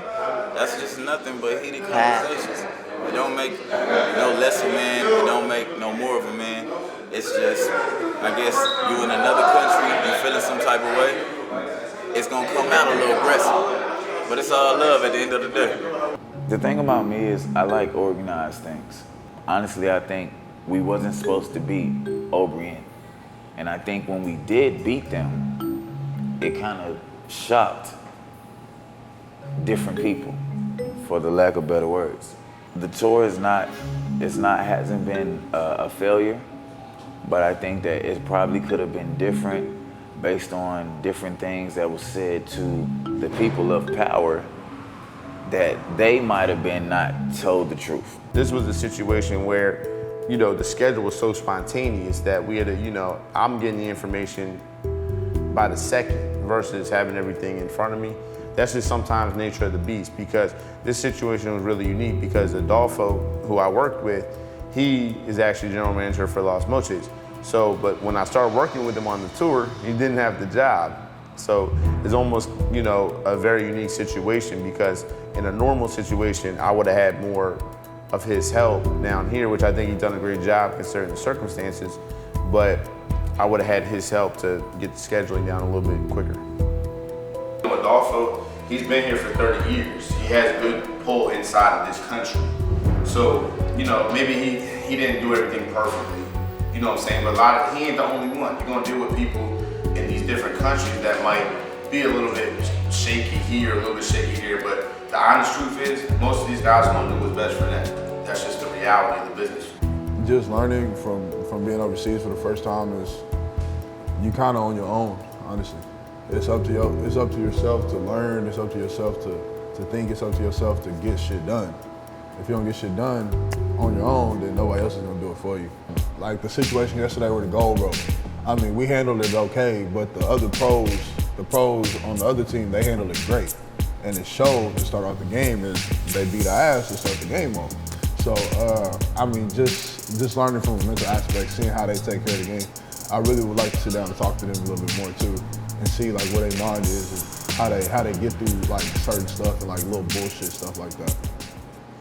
that's just nothing but heated conversations. It don't make no less a man, it don't make no more of a man. It's just, I guess, you in another country, you feeling some type of way, it's gonna come out a little aggressive. But it's all love at the end of the day. The thing about me is I like organized things. Honestly, I think we wasn't supposed to beat O'Brien. And I think when we did beat them, it kind of shocked different people, for the lack of better words. The tour hasn't been a failure, but I think that it probably could have been different based on different things that was said to the people of power that they might have been not told the truth. This was a situation where, you know, the schedule was so spontaneous that we had to, you know, I'm getting the information by the second versus having everything in front of me. That's just sometimes nature of the beast, because this situation was really unique because Adolfo, who I worked with, he is actually general manager for Los Moches. So, but when I started working with him on the tour, he didn't have the job. So it's almost, you know, a very unique situation, because in a normal situation, I would have had more of his help down here, which I think he's done a great job considering the circumstances, but I would have had his help to get the scheduling down a little bit quicker. Adolfo, he's been here for 30 years. He has good pull inside of this country. So, you know, maybe he didn't do everything perfectly, you know what I'm saying? But he ain't the only one. You're gonna deal with people in these different countries that might be a little bit shaky here, a little bit shaky here, but the honest truth is, most of these guys want to do what's best for them. That's just the reality of the business. Just learning from being overseas for the first time is, you kind of on your own, honestly. It's up to yourself to learn, it's up to yourself to think, it's up to yourself to get shit done. If you don't get shit done on your own, then nobody else is gonna do it for you. Like the situation yesterday with the goal rope. I mean, we handled it okay, but the pros on the other team, they handled it great. And it showed to start off the game is they beat our ass to start the game off. So, I mean, just learning from a mental aspect, seeing how they take care of the game. I really would like to sit down and talk to them a little bit more too, and see like where their mind is and how they get through like certain stuff and like little bullshit stuff like that.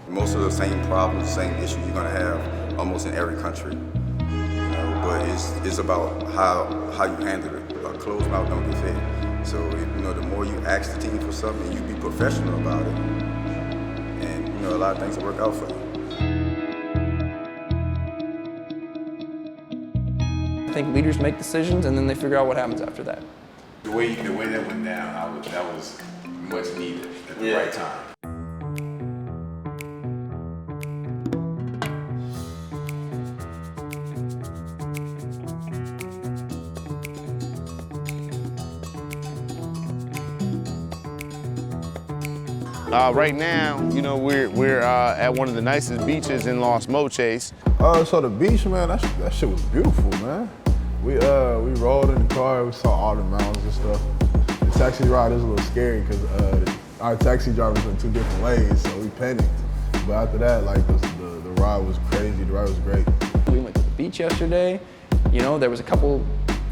Most of the same problems, same issues you're gonna have almost in every country. You know, but it's about how you handle it. A closed mouth don't get fed. So you know, the more you ask the team for something, you be professional about it, and you know, a lot of things will work out for you. I think leaders make decisions and then they figure out what happens after that. The way that went down, that was much needed at the right time. Right now, you know, we're at one of the nicest beaches in Los Moches. So the beach, man, that shit was beautiful, man. We rolled in the car, we saw all the mountains and stuff. The taxi ride is a little scary because our taxi drivers went 2 different ways, so we panicked. But after that, like the ride was crazy, the ride was great. We went to the beach yesterday. You know, there was a couple,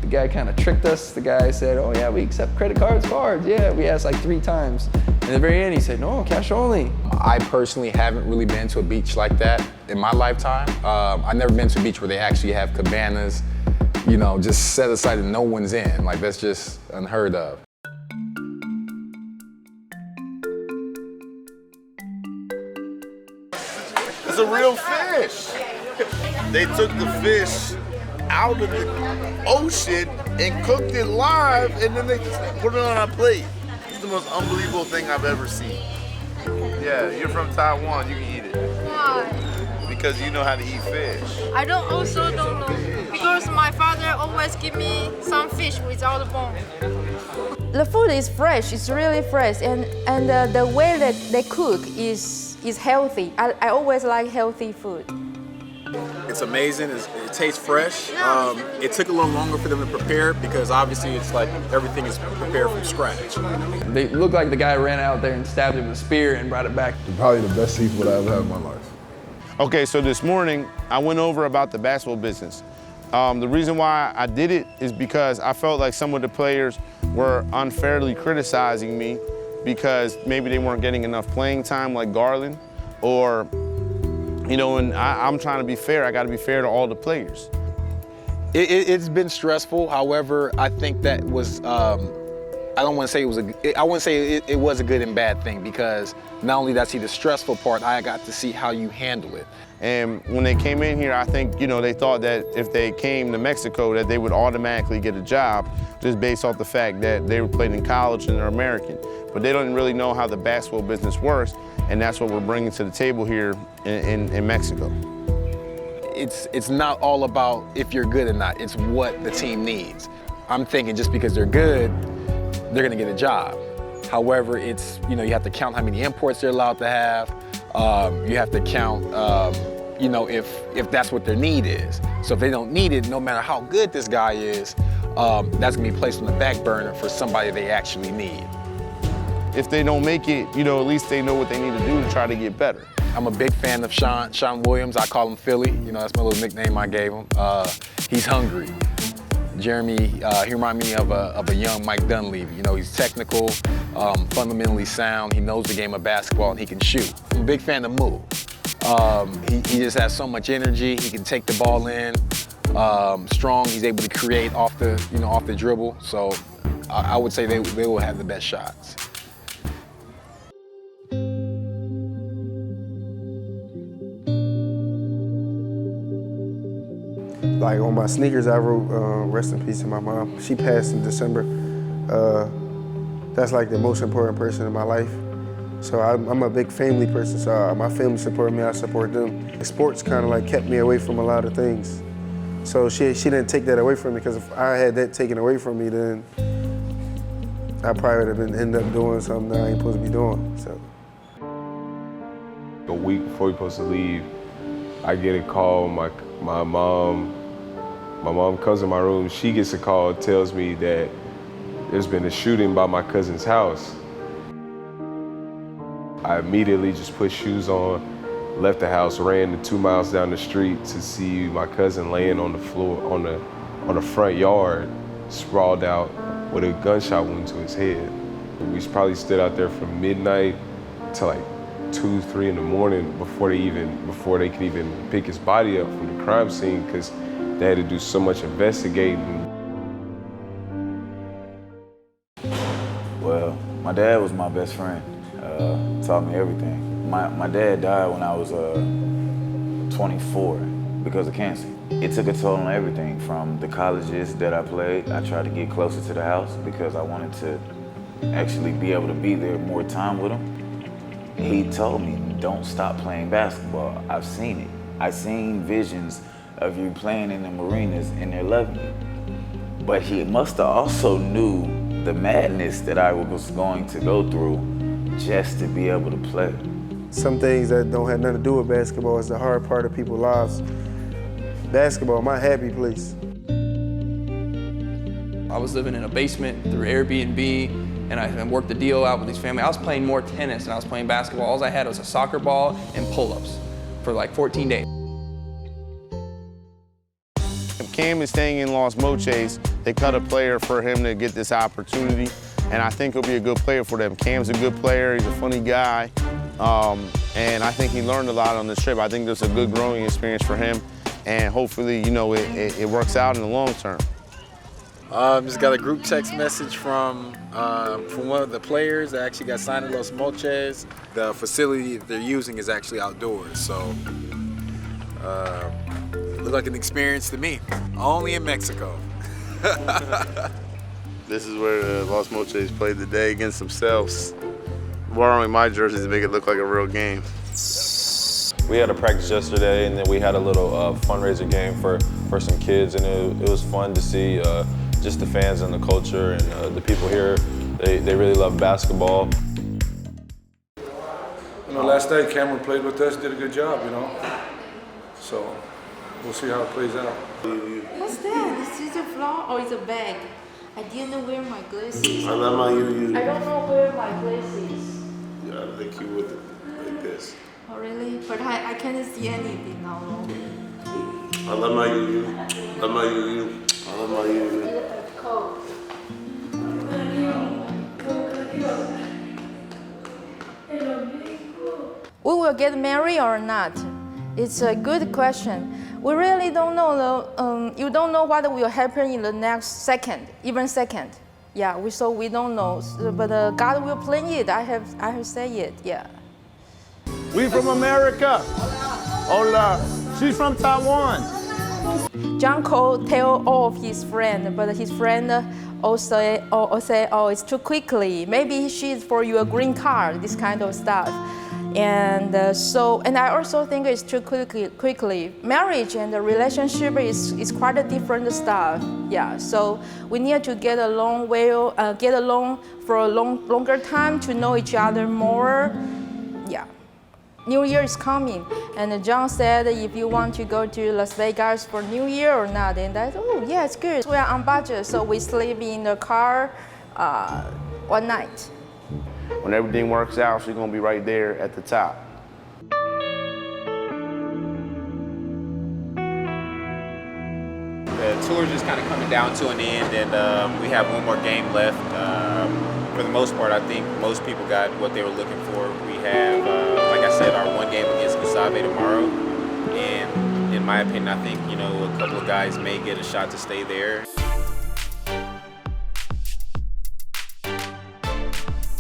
the guy kind of tricked us. The guy said, oh yeah, we accept credit cards. Yeah, we asked like 3 times. And at the very end, he said, no, cash only. I personally haven't really been to a beach like that in my lifetime. I've never been to a beach where they actually have cabanas, you know, just set aside and no one's in. Like, that's just unheard of. It's a real fish. They took the fish out of the ocean and cooked it live, and then they just put it on our plate. It's the most unbelievable thing I've ever seen. Yeah, you're from Taiwan, you can eat it. Why? Because you know how to eat fish. I don't know. Because my father always give me some fish without the bone. The food is fresh, it's really fresh, and the way that they cook is healthy. I always like healthy food. It's amazing. It tastes fresh. It took a little longer for them to prepare because obviously it's like everything is prepared from scratch. They look like the guy ran out there and stabbed him with a spear and brought it back. Probably the best seafood I ever had in my life. Okay, so this morning I went over about the basketball business. The reason why I did it is because I felt like some of the players were unfairly criticizing me because maybe they weren't getting enough playing time like Garland, or, you know, and I'm trying to be fair. I got to be fair to all the players. It's been stressful. However, I think that was, I I don't want to say I wouldn't say it was a good and bad thing, because not only did I see the stressful part, I got to see how you handle it. And when they came in here, I think, they thought that if they came to Mexico, that they would automatically get a job just based off the fact that they were playing in college and they're American. But they don't really know how the basketball business works, and that's what we're bringing to the table here in Mexico. It's not all about if you're good or not, it's what the team needs. I'm thinking just because they're good, they're gonna get a job. However, it's, you have to count how many imports they're allowed to have. You have to count, if that's what their need is. So if they don't need it, no matter how good this guy is, that's gonna be placed on the back burner for somebody they actually need. If they don't make it, at least they know what they need to do to try to get better. I'm a big fan of Sean Williams. I call him Philly. That's my little nickname I gave him. He's hungry. Jeremy, he reminds me of a young Mike Dunleavy. He's technical, fundamentally sound. He knows the game of basketball and he can shoot. I'm a big fan of Moo. He just has so much energy. He can take the ball in, strong. He's able to create off the dribble. So I would say they will have the best shots. Like on my sneakers, I wrote "Rest in peace" to my mom. She passed in December. That's like the most important person in my life. So I'm a big family person. So my family support me, I support them. Sports kind of like kept me away from a lot of things. So she didn't take that away from me, because if I had that taken away from me, then I probably would have end up doing something that I ain't supposed to be doing. So. A week before we're supposed to leave, I get a call. My mom comes in my room. She gets a call, tells me that there's been a shooting by my cousin's house. I immediately just put shoes on, left the house, ran the 2 miles down the street to see my cousin laying on the floor, on the front yard, sprawled out with a gunshot wound to his head. We probably stood out there from midnight to like 2, 3 in the morning before they could even pick his body up from the crime scene, because they had to do so much investigating. Well, my dad was my best friend. Taught me everything. My dad died when I was 24 because of cancer. It took a toll on everything, from the colleges that I played. I tried to get closer to the house because I wanted to actually be able to be there more time with him. He told me, don't stop playing basketball. I've seen it. I've seen visions of you playing in the marinas and they're loving you. But he must have also knew the madness that I was going to go through just to be able to play. Some things that don't have nothing to do with basketball is the hard part of people's lives. Basketball, my happy place. I was living in a basement through Airbnb, and I worked the deal out with these families. I was playing more tennis than I was playing basketball. All I had was a soccer ball and pull-ups for like 14 days. If Cam is staying in Los Moches, they cut a player for him to get this opportunity, and I think he'll be a good player for them. Cam's a good player, he's a funny guy, and I think he learned a lot on this trip. I think this is a good growing experience for him, and hopefully, it works out in the long term. Just got a group text message from one of the players that actually got signed in Los Moches. The facility that they're using is actually outdoors, so looked like an experience to me. Only in Mexico. This is where Los Moches played today against themselves. Borrowing my jersey to make it look like a real game. We had a practice yesterday, and then we had a little fundraiser game for some kids, and it was fun to see just the fans and the culture and the people here. They really love basketball. Last night Cameron played with us, did a good job, So we'll see how it plays out. What's that? Is this a flower or is it a bag? I didn't wear my glasses. I love my you. I don't know where my glasses. Yeah, I think you would like this. Oh really? But I can't see anything now. I love my you. I love my you. I love my you. Cold. We will get married or not? It's a good question. We really don't know though. You don't know what will happen in the next second, even second. Yeah, we don't know, but God will plan it. I have said it. Yeah. We from America. Hola. She's from Taiwan. John Cole tell all of his friends, but his friend also say, oh, it's too quickly. Maybe she's for your green card, this kind of stuff. And and I also think it's too quickly. Marriage and the relationship is quite a different stuff. Yeah, so we need to get along for a longer time to know each other more. Yeah. New Year is coming, and John said if you want to go to Las Vegas for New Year or not, and I thought, oh yeah, it's good. We are on budget, so we sleep in the car one night. When everything works out, she's gonna be right there at the top. The tour is just kind of coming down to an end, and we have one more game left. For the most part, I think most people got what they were looking for. We have, like I said, our one game against Guasave tomorrow, and in my opinion, I think a couple of guys may get a shot to stay there.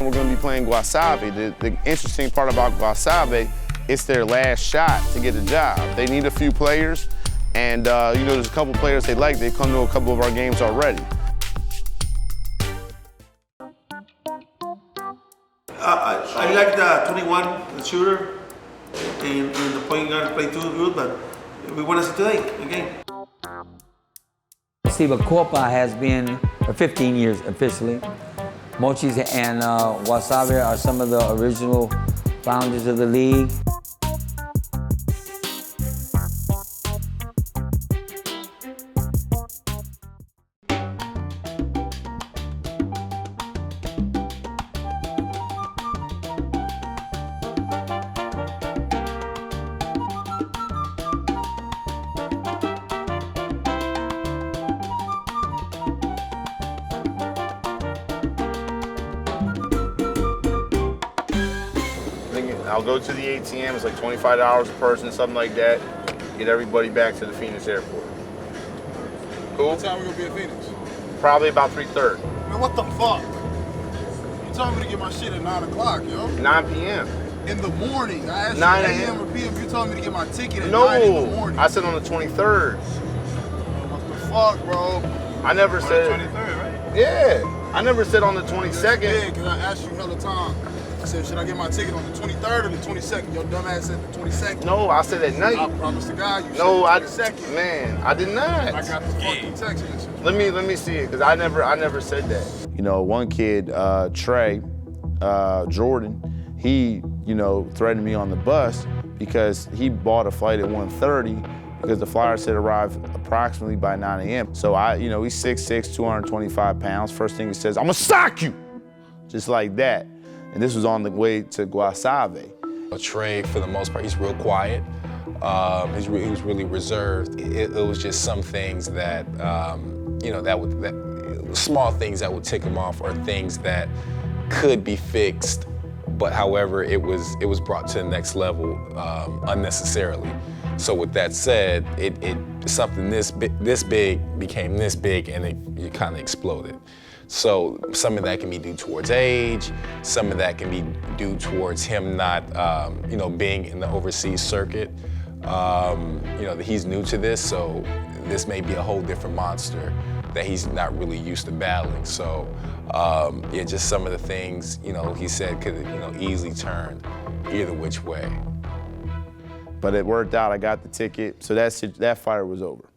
We're going to be playing Guasave. The interesting part about Guasave, it's their last shot to get a job. They need a few players, and there's a couple players they like. They've come to a couple of our games already. I like the 21 the shooter, and the point guard play too good, but we want to see today again. Steve Copa has been 15 years officially. Mochis and Guasave are some of the original founders of the league. I'll go to the ATM, it's like $25 a person, something like that. Get everybody back to the Phoenix airport. Cool? What time are we gonna be at Phoenix? Probably about 3:30. Man, what the fuck? You told me to get my shit at 9 o'clock, yo. 9 p.m. In the morning. I asked 9 you a.m. AM or PM. You told me to get my ticket at 9 in the No, morning. I said on the 23rd. What the fuck, bro? I never said. On the 23rd, right? Yeah, I never said on the 22nd. Yeah, because I asked you hella time. I said, should I get my ticket on the 23rd or the 22nd? Your dumb ass said the 22nd. No, I said at night. I promise to God you No, said the 22nd. Man, I did not. I got the fucking text message. Let me see it, because I never said that. One kid, Trey, Jordan, he, threatened me on the bus because he bought a flight at 1:30 because the flyer said arrive approximately by 9 a.m. So he's 6'6", 225 pounds. First thing he says, I'm gonna sock you! Just like that. And this was on the way to Guasave. Trey, for the most part, he's real quiet. He was really reserved. It was just some things that, small things that would tick him off, or things that could be fixed, but however, it was brought to the next level unnecessarily. So with that said, something this big became this big, and it kind of exploded. So some of that can be due towards age, some of that can be due towards him not, being in the overseas circuit. He's new to this, so this may be a whole different monster that he's not really used to battling. So, just some of the things, he said could, easily turn either which way. But it worked out, I got the ticket, so that fight was over.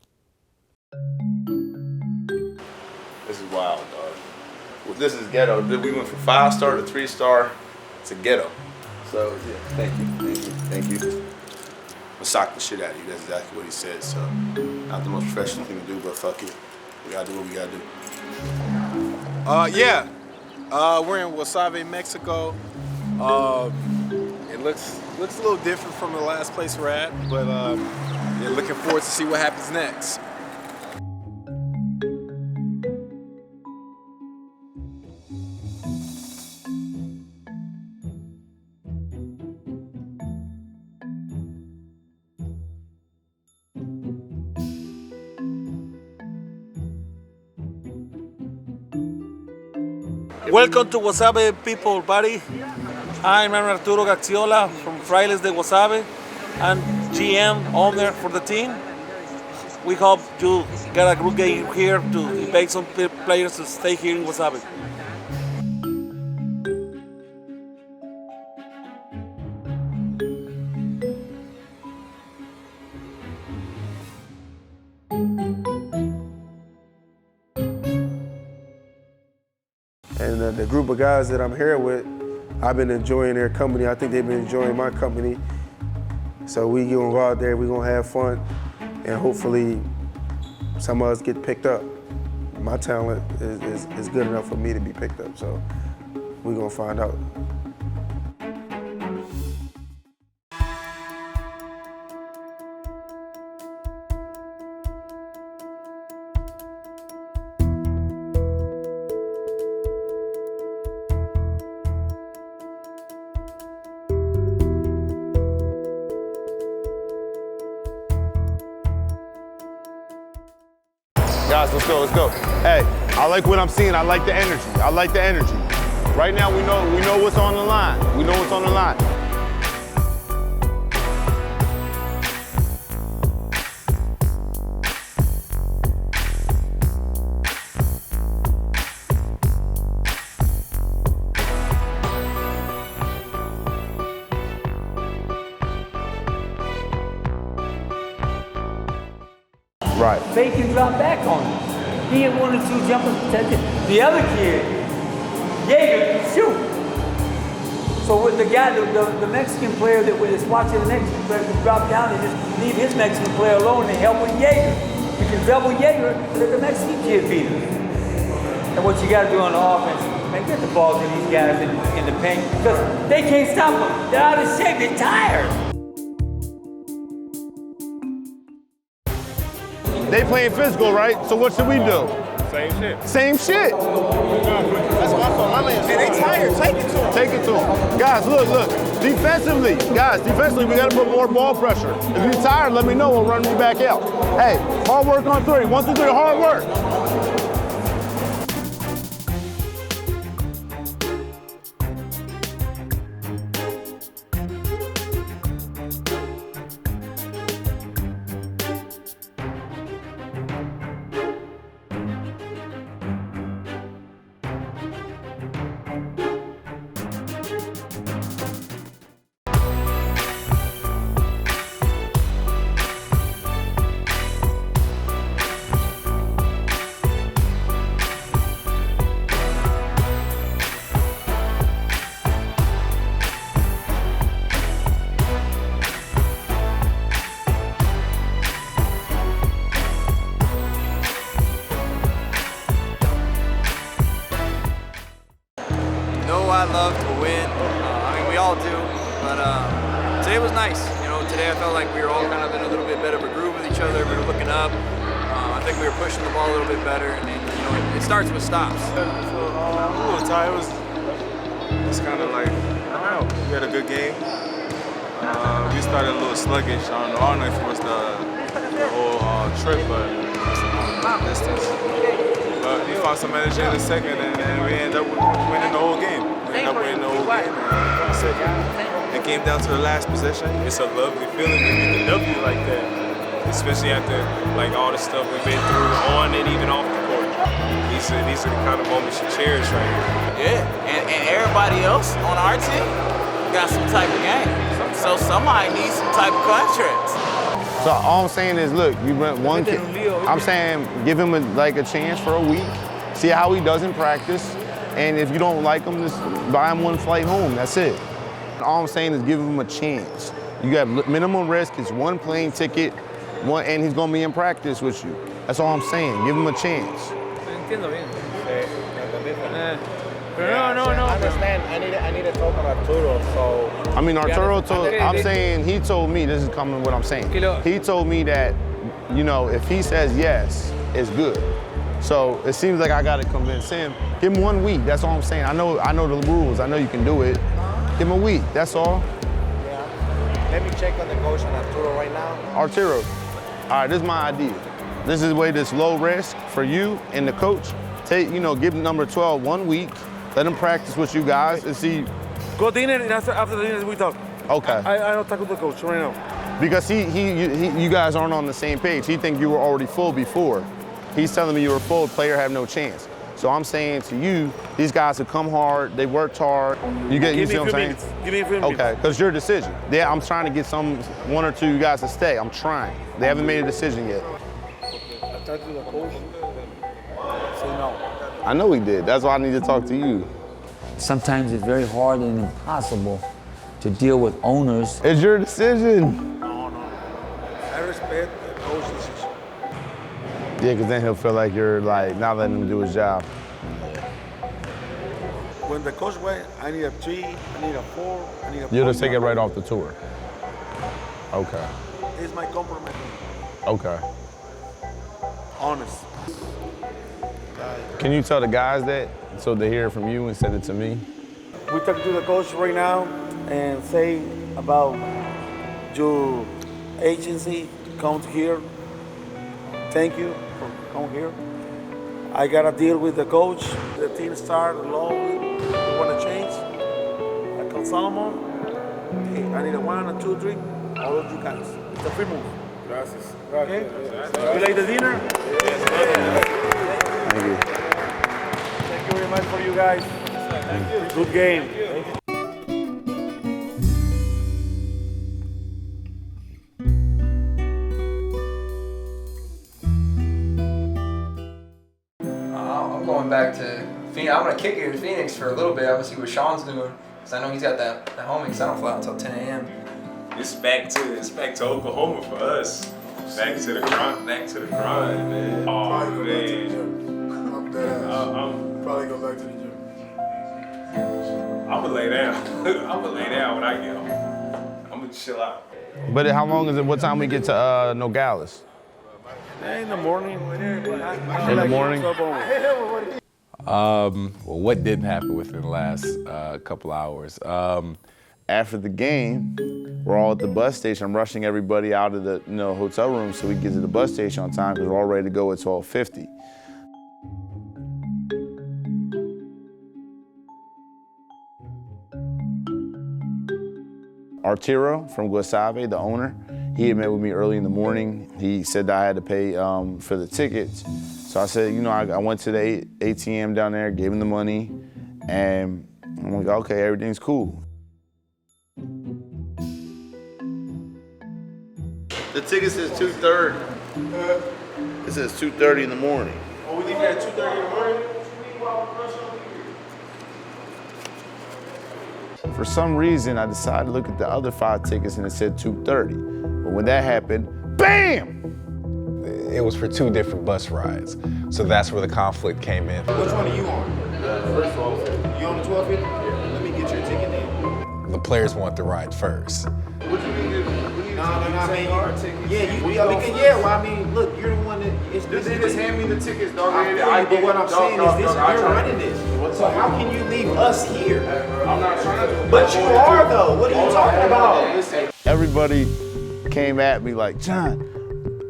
This is wild, dog. Well, this is ghetto. We went from 5-star to 3-star to ghetto. So, yeah, thank you. I'm gonna sock the shit out of you. That's exactly what he said. So, not the most professional thing to do, but fuck it. We gotta do what we gotta do. We're in Guasave, Mexico. It looks a little different from the last place we're at, but looking forward to see what happens next. Welcome to Guasave people, buddy. I'm Arturo Gaxiola from Frailes de Guasave. I'm GM, owner for the team. We hope you get a good game here to invite some players to stay here in Guasave. And the group of guys that I'm here with, I've been enjoying their company. I think they've been enjoying my company. So we gonna go out there, we gonna have fun, and hopefully some of us get picked up. My talent is good enough for me to be picked up, so we gonna find out. Guys, let's go, let's go. Hey, I like what I'm seeing. I like the energy. I like the energy. Right now, we know what's on the line. We know what's on the line. Right. Fake and drop back on him. He had 1 or 2 jumpers protected. The other kid, Jaeger, could shoot. So with the guy, the Mexican player that was watching the Mexican player could drop down and just leave his Mexican player alone and help with Jaeger. You can double Jaeger, let the Mexican kid beat him. And what you got to do on the offense, man, get the balls to these guys in the paint because they can't stop them. They're out of shape. They're tired. They playing physical, right? So what should we do? Same shit. Same shit. That's my fault. My man, they tired. Take it to them. Take it to them. Guys, look. Defensively, we got to put more ball pressure. If you're tired, let me know. We'll run you back out. Hey, hard work on 3. 1, 2, 3, hard work. I love to win. I mean, we all do, but today was nice. You know, today I felt like we were all kind of in a little bit better of a groove with each other. We were looking up. I think we were pushing the ball a little bit better, and you know, it starts with stops. A little tired. It was kind of like, I don't know, we had a good game. We started a little sluggish. I don't know if it was the whole trip, but distance. But we found some energy in the second, and we ended up winning the whole game. It came down to the last possession. It's a lovely feeling to get the W like that, especially after like all the stuff we've been through on and even off the court. These are the kind of moments you cherish right here. Yeah, and everybody else on our team got some type of game. So somebody needs some type of contracts. So all I'm saying is, look, you went one kid. I'm saying give him a chance for a week, see how he does in practice, and if you don't like him, just buy him one flight home. That's it. All I'm saying is give him a chance. You got minimum risk. It's one plane ticket, and he's gonna be in practice with you. That's all I'm saying. Give him a chance. No. I understand. I need to talk about Arturo. So. I mean, Arturo told. I'm saying he told me. This is coming. What I'm saying. He told me that, you know, if he says yes, it's good. So it seems like I got to convince him. Give him 1 week. That's all I'm saying. I know the rules. I know you can do it. Give him a week. That's all. Yeah. Let me check on the coach on Arturo right now. Arturo. All right. This is my idea. This is the way that's low risk for you and the coach. Give number 12 1 week. Let him practice with you guys and see. Go dinner, and after the dinner we talk. Okay. I don't talk with the coach right now. Because you guys aren't on the same page. He think you were already full before. He's telling me you were full, player have no chance. So I'm saying to you, these guys have come hard, they worked hard. You see what I'm saying? Give me a few minutes. Okay, because your decision. Yeah, I'm trying to get one or two of you guys to stay. I'm trying. They haven't made a decision yet. I talked to the coach. Say no. I know he did. That's why I need to talk to you. Sometimes it's very hard and impossible to deal with owners. It's your decision. No. I respect the coach's decision. Yeah, because then he'll feel like you're like not letting him do his job. When the coach went, I need a 3, I need a 4, I need a 5. You'll just take it right off the tour. Okay. It's my compliment. Okay. Honest. Can you tell the guys that so they hear it from you and send it to me? We talk to the coach right now and say about your agency come here. Thank you for coming here. I got a deal with the coach. The team started low. They want to change. I call Solomon. Hey, I need a 1, a 2, 3. All of you guys. It's a free move. Gracias. Okay? You like the dinner? Yes. Thank you. Thank you very much for you guys. Thank you. Good game. Thank you. I'm going back to Phoenix. I'm gonna kick it in Phoenix for a little bit. I'm gonna see what Sean's doing, cause I know he's got that home. Cause I don't fly out until 10 a.m. It's back to Oklahoma for us. Back to the grind, man. Oh man. I'm dead. Probably go back to the gym. I'ma lay down. I'ma lay down when I get home. I'ma chill out. But how long is it? What time we get to Nogales? In the morning. In the morning? Well, what didn't happen within the last couple hours? After the game, we're all at the bus station. I'm rushing everybody out of the hotel room so we can get to the bus station on time because we're all ready to go at 12:50. Arturo from Guasave, the owner, he had met with me early in the morning. He said that I had to pay for the tickets. So I said, I went to the ATM down there, gave him the money, and I'm like, okay, everything's cool. The ticket says 2:30. It says 2:30 in the morning. Oh, we leave here at 2:30 in the morning? For some reason, I decided to look at the other 5 tickets and it said 2:30. But when that happened, BAM! It was for 2 different bus rides. So that's where the conflict came in. Which one are you on? First of all, you on the 1250? Let me get your ticket then. The players want the ride first. What you mean? No, I mean, look, you're the one that is. They just hand me the tickets, dog. But what I'm saying is this: you're running this. So how can you leave us here? I'm not trying to. But you are though. What are you talking about? Everybody came at me like, John,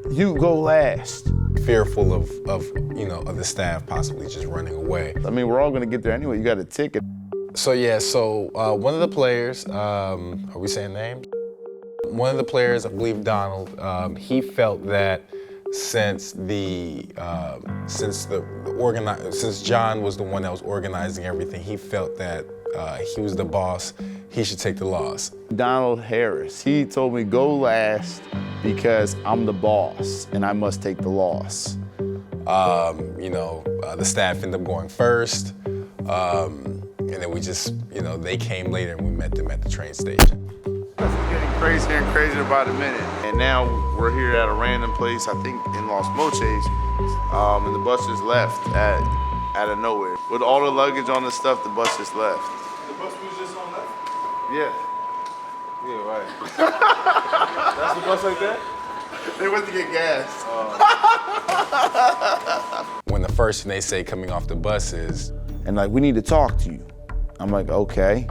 you go last. Fearful of the staff possibly just running away. I mean, we're all gonna get there anyway. You got a ticket. So one of the players, are we saying names? One of the players, I believe Donald, he felt that since John was the one that was organizing everything, he felt that he was the boss, he should take the loss. Donald Harris, he told me go last because I'm the boss and I must take the loss. The staff ended up going first, and then we just, they came later and we met them at the train station. It's getting crazier and crazier by the minute. And now we're here at a random place, I think in Los Moches, and the bus just left out of nowhere. With all the luggage on the stuff, the bus just left. The bus was just on left? Yeah. Yeah, right. That's the bus like that? They went to get gas. When the first thing they say coming off the bus is, and like, we need to talk to you. I'm like, okay.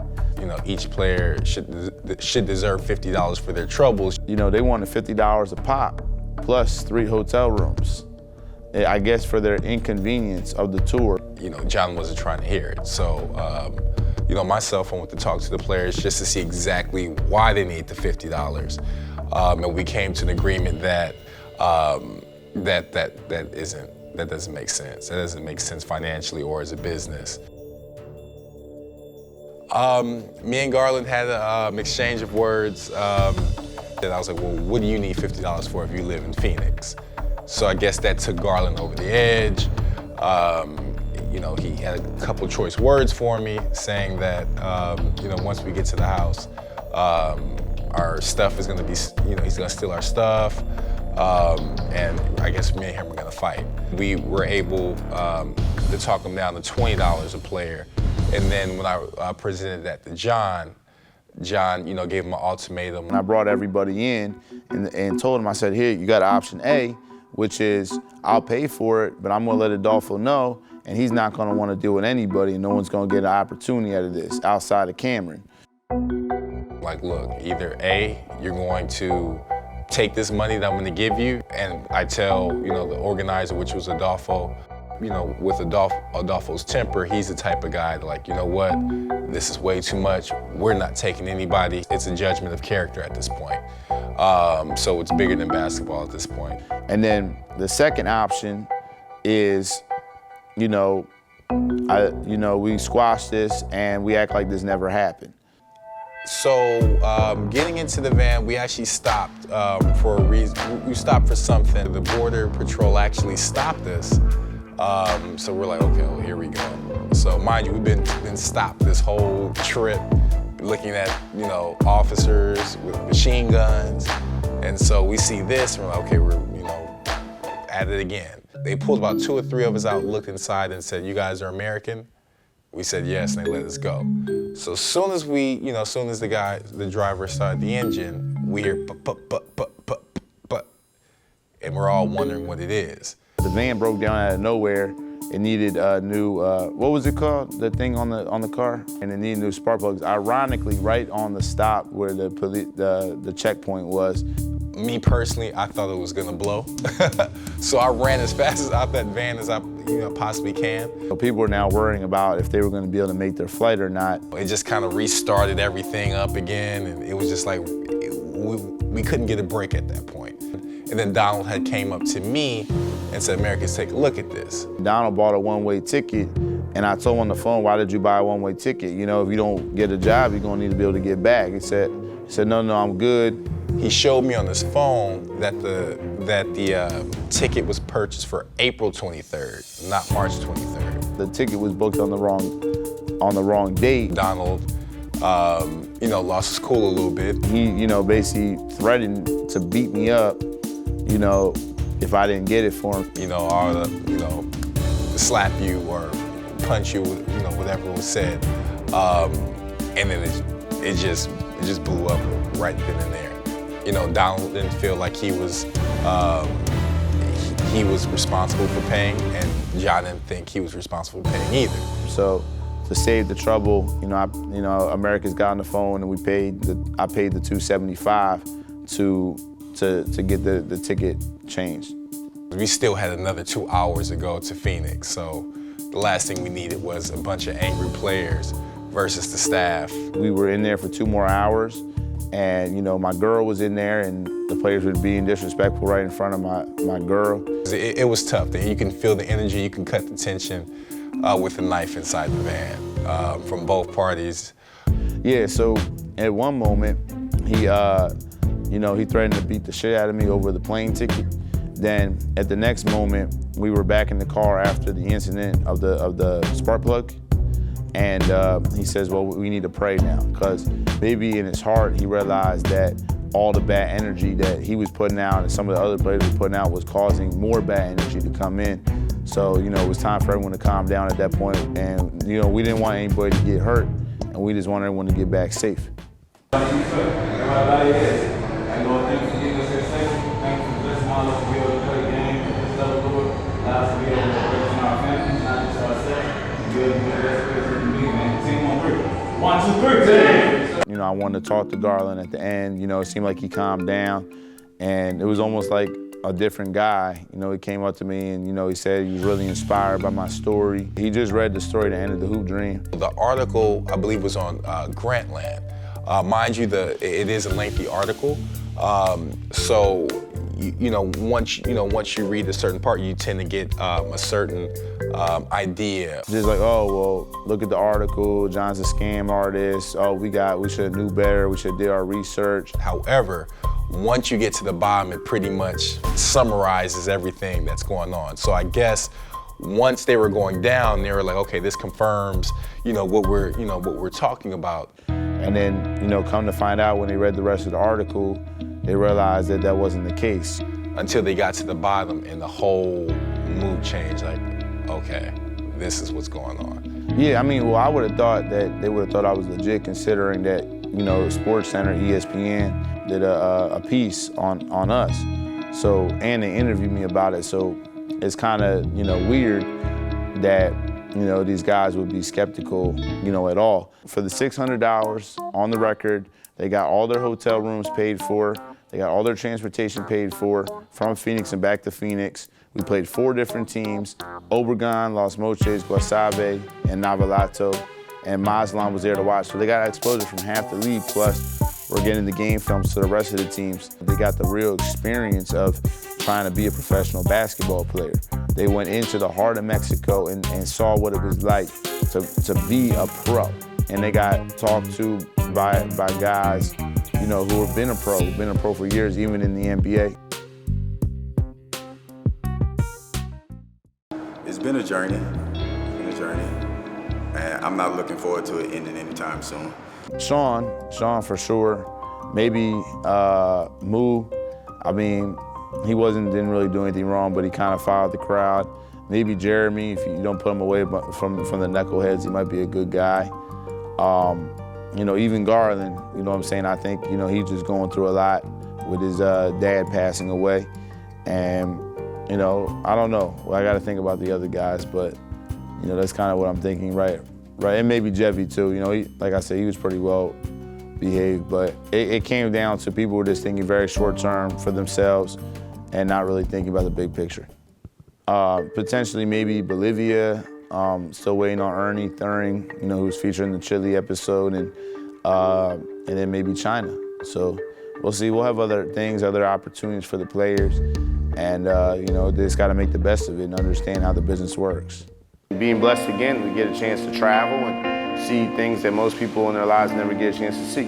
Each player should deserve $50 for their troubles. They wanted $50 a pop, plus 3 hotel rooms. I guess for their inconvenience of the tour. You know, John wasn't trying to hear it. So, you know, myself, I went to talk to the players just to see exactly why they need the $50. And we came to an agreement that that doesn't make sense. That doesn't make sense financially or as a business. Me and Garland had an exchange of words. And I was like, well, what do you need $50 for if you live in Phoenix? So I guess that took Garland over the edge. You know, he had a couple of choice words for me, saying that, you know, once we get to the house, our stuff is gonna be, you know, he's gonna steal our stuff. And I guess me and him were gonna fight. We were able to talk him down to $20 a player. And then when I presented that to John, you know, gave him an ultimatum. And I brought everybody in and told him, I said, here, you got option A, which is I'll pay for it, but I'm gonna let Adolfo know, and he's not gonna wanna deal with anybody, and no one's gonna get an opportunity out of this outside of Cameron. Like, look, either A, you're going to take this money that I'm gonna give you, and I tell, you know, the organizer, which was Adolfo, you know, with Adolfo's temper, he's the type of guy that, like, you know what, this is way too much. We're not taking anybody. It's a judgment of character at this point. So it's bigger than basketball at this point. And then the second option is, you know, we squash this and we act like this never happened. So getting into the van, we actually stopped for a reason. We stopped for something. The Border Patrol actually stopped us. So we're like, okay, well, here we go. So mind you, we've been stopped this whole trip, looking at, you know, officers with machine guns. And so we see this and we're like, okay, we're, you know, at it again. They pulled about 2 or 3 of us out, looked inside and said, you guys are American? We said yes, and they let us go. So as soon as the driver started the engine, we hear but, and we're all wondering what it is. The van broke down out of nowhere. It needed a new, what was it called? The thing on the car? And it needed new spark plugs. Ironically, right on the stop where the checkpoint was. Me personally, I thought it was gonna blow. So I ran as fast as out that van as I possibly can. So people are now worrying about if they were gonna be able to make their flight or not. It just kind of restarted everything up again, and it was just like, we couldn't get a break at that point. And then Donald had came up to me and said, Americans, take a look at this. Donald bought a one-way ticket, and I told him on the phone, why did you buy a one-way ticket? You know, if you don't get a job, you're gonna need to be able to get back. He said, no, I'm good. He showed me on his phone that the ticket was purchased for April 23rd, not March 23rd. The ticket was booked on the wrong date. Donald, you know, lost his cool a little bit. He, you know, basically threatened to beat me up, you know, if I didn't get it for him. You know, or slap you or punch you, you know, whatever was said. And then it just blew up right then and there. You know, Donald didn't feel like he was responsible for paying, and John didn't think he was responsible for paying either. So to save the trouble, you know, America's got on the phone, and I paid the $275 to get the ticket changed. We still had another 2 hours to go to Phoenix, so the last thing we needed was a bunch of angry players versus the staff. We were in there for 2 more hours, and you know, my girl was in there, and the players were being disrespectful right in front of my girl. It was tough. You can feel the energy, you can cut the tension with a knife inside the van from both parties. Yeah, so at one moment, he threatened to beat the shit out of me over the plane ticket. Then at the next moment, we were back in the car after the incident of the spark plug. And he says, well, we need to pray now, because maybe in his heart, he realized that all the bad energy that he was putting out and some of the other players were putting out was causing more bad energy to come in. So, you know, it was time for everyone to calm down at that point. And, you know, we didn't want anybody to get hurt, and we just wanted everyone to get back safe. You know, I wanted to talk to Garland at the end. You know, it seemed like he calmed down, and it was almost like a different guy. You know, he came up to me and, you know, he said he was really inspired by my story. He just read the story, The End of the Hoop Dream. The article, I believe, was on Grantland. Mind you, it is a lengthy article. So, once you read a certain part, you tend to get a certain idea. Just like, oh, well, look at the article, John's a scam artist. Oh, we should have knew better, we should have did our research. However, once you get to the bottom, it pretty much summarizes everything that's going on. So I guess once they were going down, they were like, okay, this confirms, what we're talking about. And then, come to find out when they read the rest of the article, they realized that that wasn't the case. Until they got to the bottom and the whole mood changed, like, okay, this is what's going on. Yeah, I mean, well, I would have thought that they would have thought I was legit, considering that, SportsCenter, ESPN, did a piece on us. So, and they interviewed me about it. So it's kind of, weird that, these guys would be skeptical, at all. For the $600 on the record, they got all their hotel rooms paid for. They got all their transportation paid for from Phoenix and back to Phoenix. We played 4 different teams: Obregon, Los Moches, Guasave, and Navalato. And Mazlan was there to watch. So they got exposure from half the league, plus we're getting the game films to the rest of the teams. They got the real experience of trying to be a professional basketball player. They went into the heart of Mexico and saw what it was like to be a pro. And they got talked to by guys, who have been a pro for years, even in the NBA. It's been a journey. And I'm not looking forward to it ending anytime soon. Sean for sure. Maybe Moo. I mean, he didn't really do anything wrong, but he kind of followed the crowd. Maybe Jeremy, if you don't put him away from the knuckleheads, he might be a good guy. Even Garland, you know what I'm saying? I think, he's just going through a lot with his dad passing away. And, I don't know. Well, I got to think about the other guys, but, that's kind of what I'm thinking, right? And maybe Jevy too. Like I said, he was pretty well behaved, but it came down to people were just thinking very short term for themselves and not really thinking about the big picture. Potentially maybe Bolivia, still waiting on Ernie Thuring, who was featured in the Chile episode, and then maybe China. So we'll see. We'll have other things, other opportunities for the players, and they just got to make the best of it and understand how the business works. Being blessed again, we get a chance to travel and see things that most people in their lives never get a chance to see.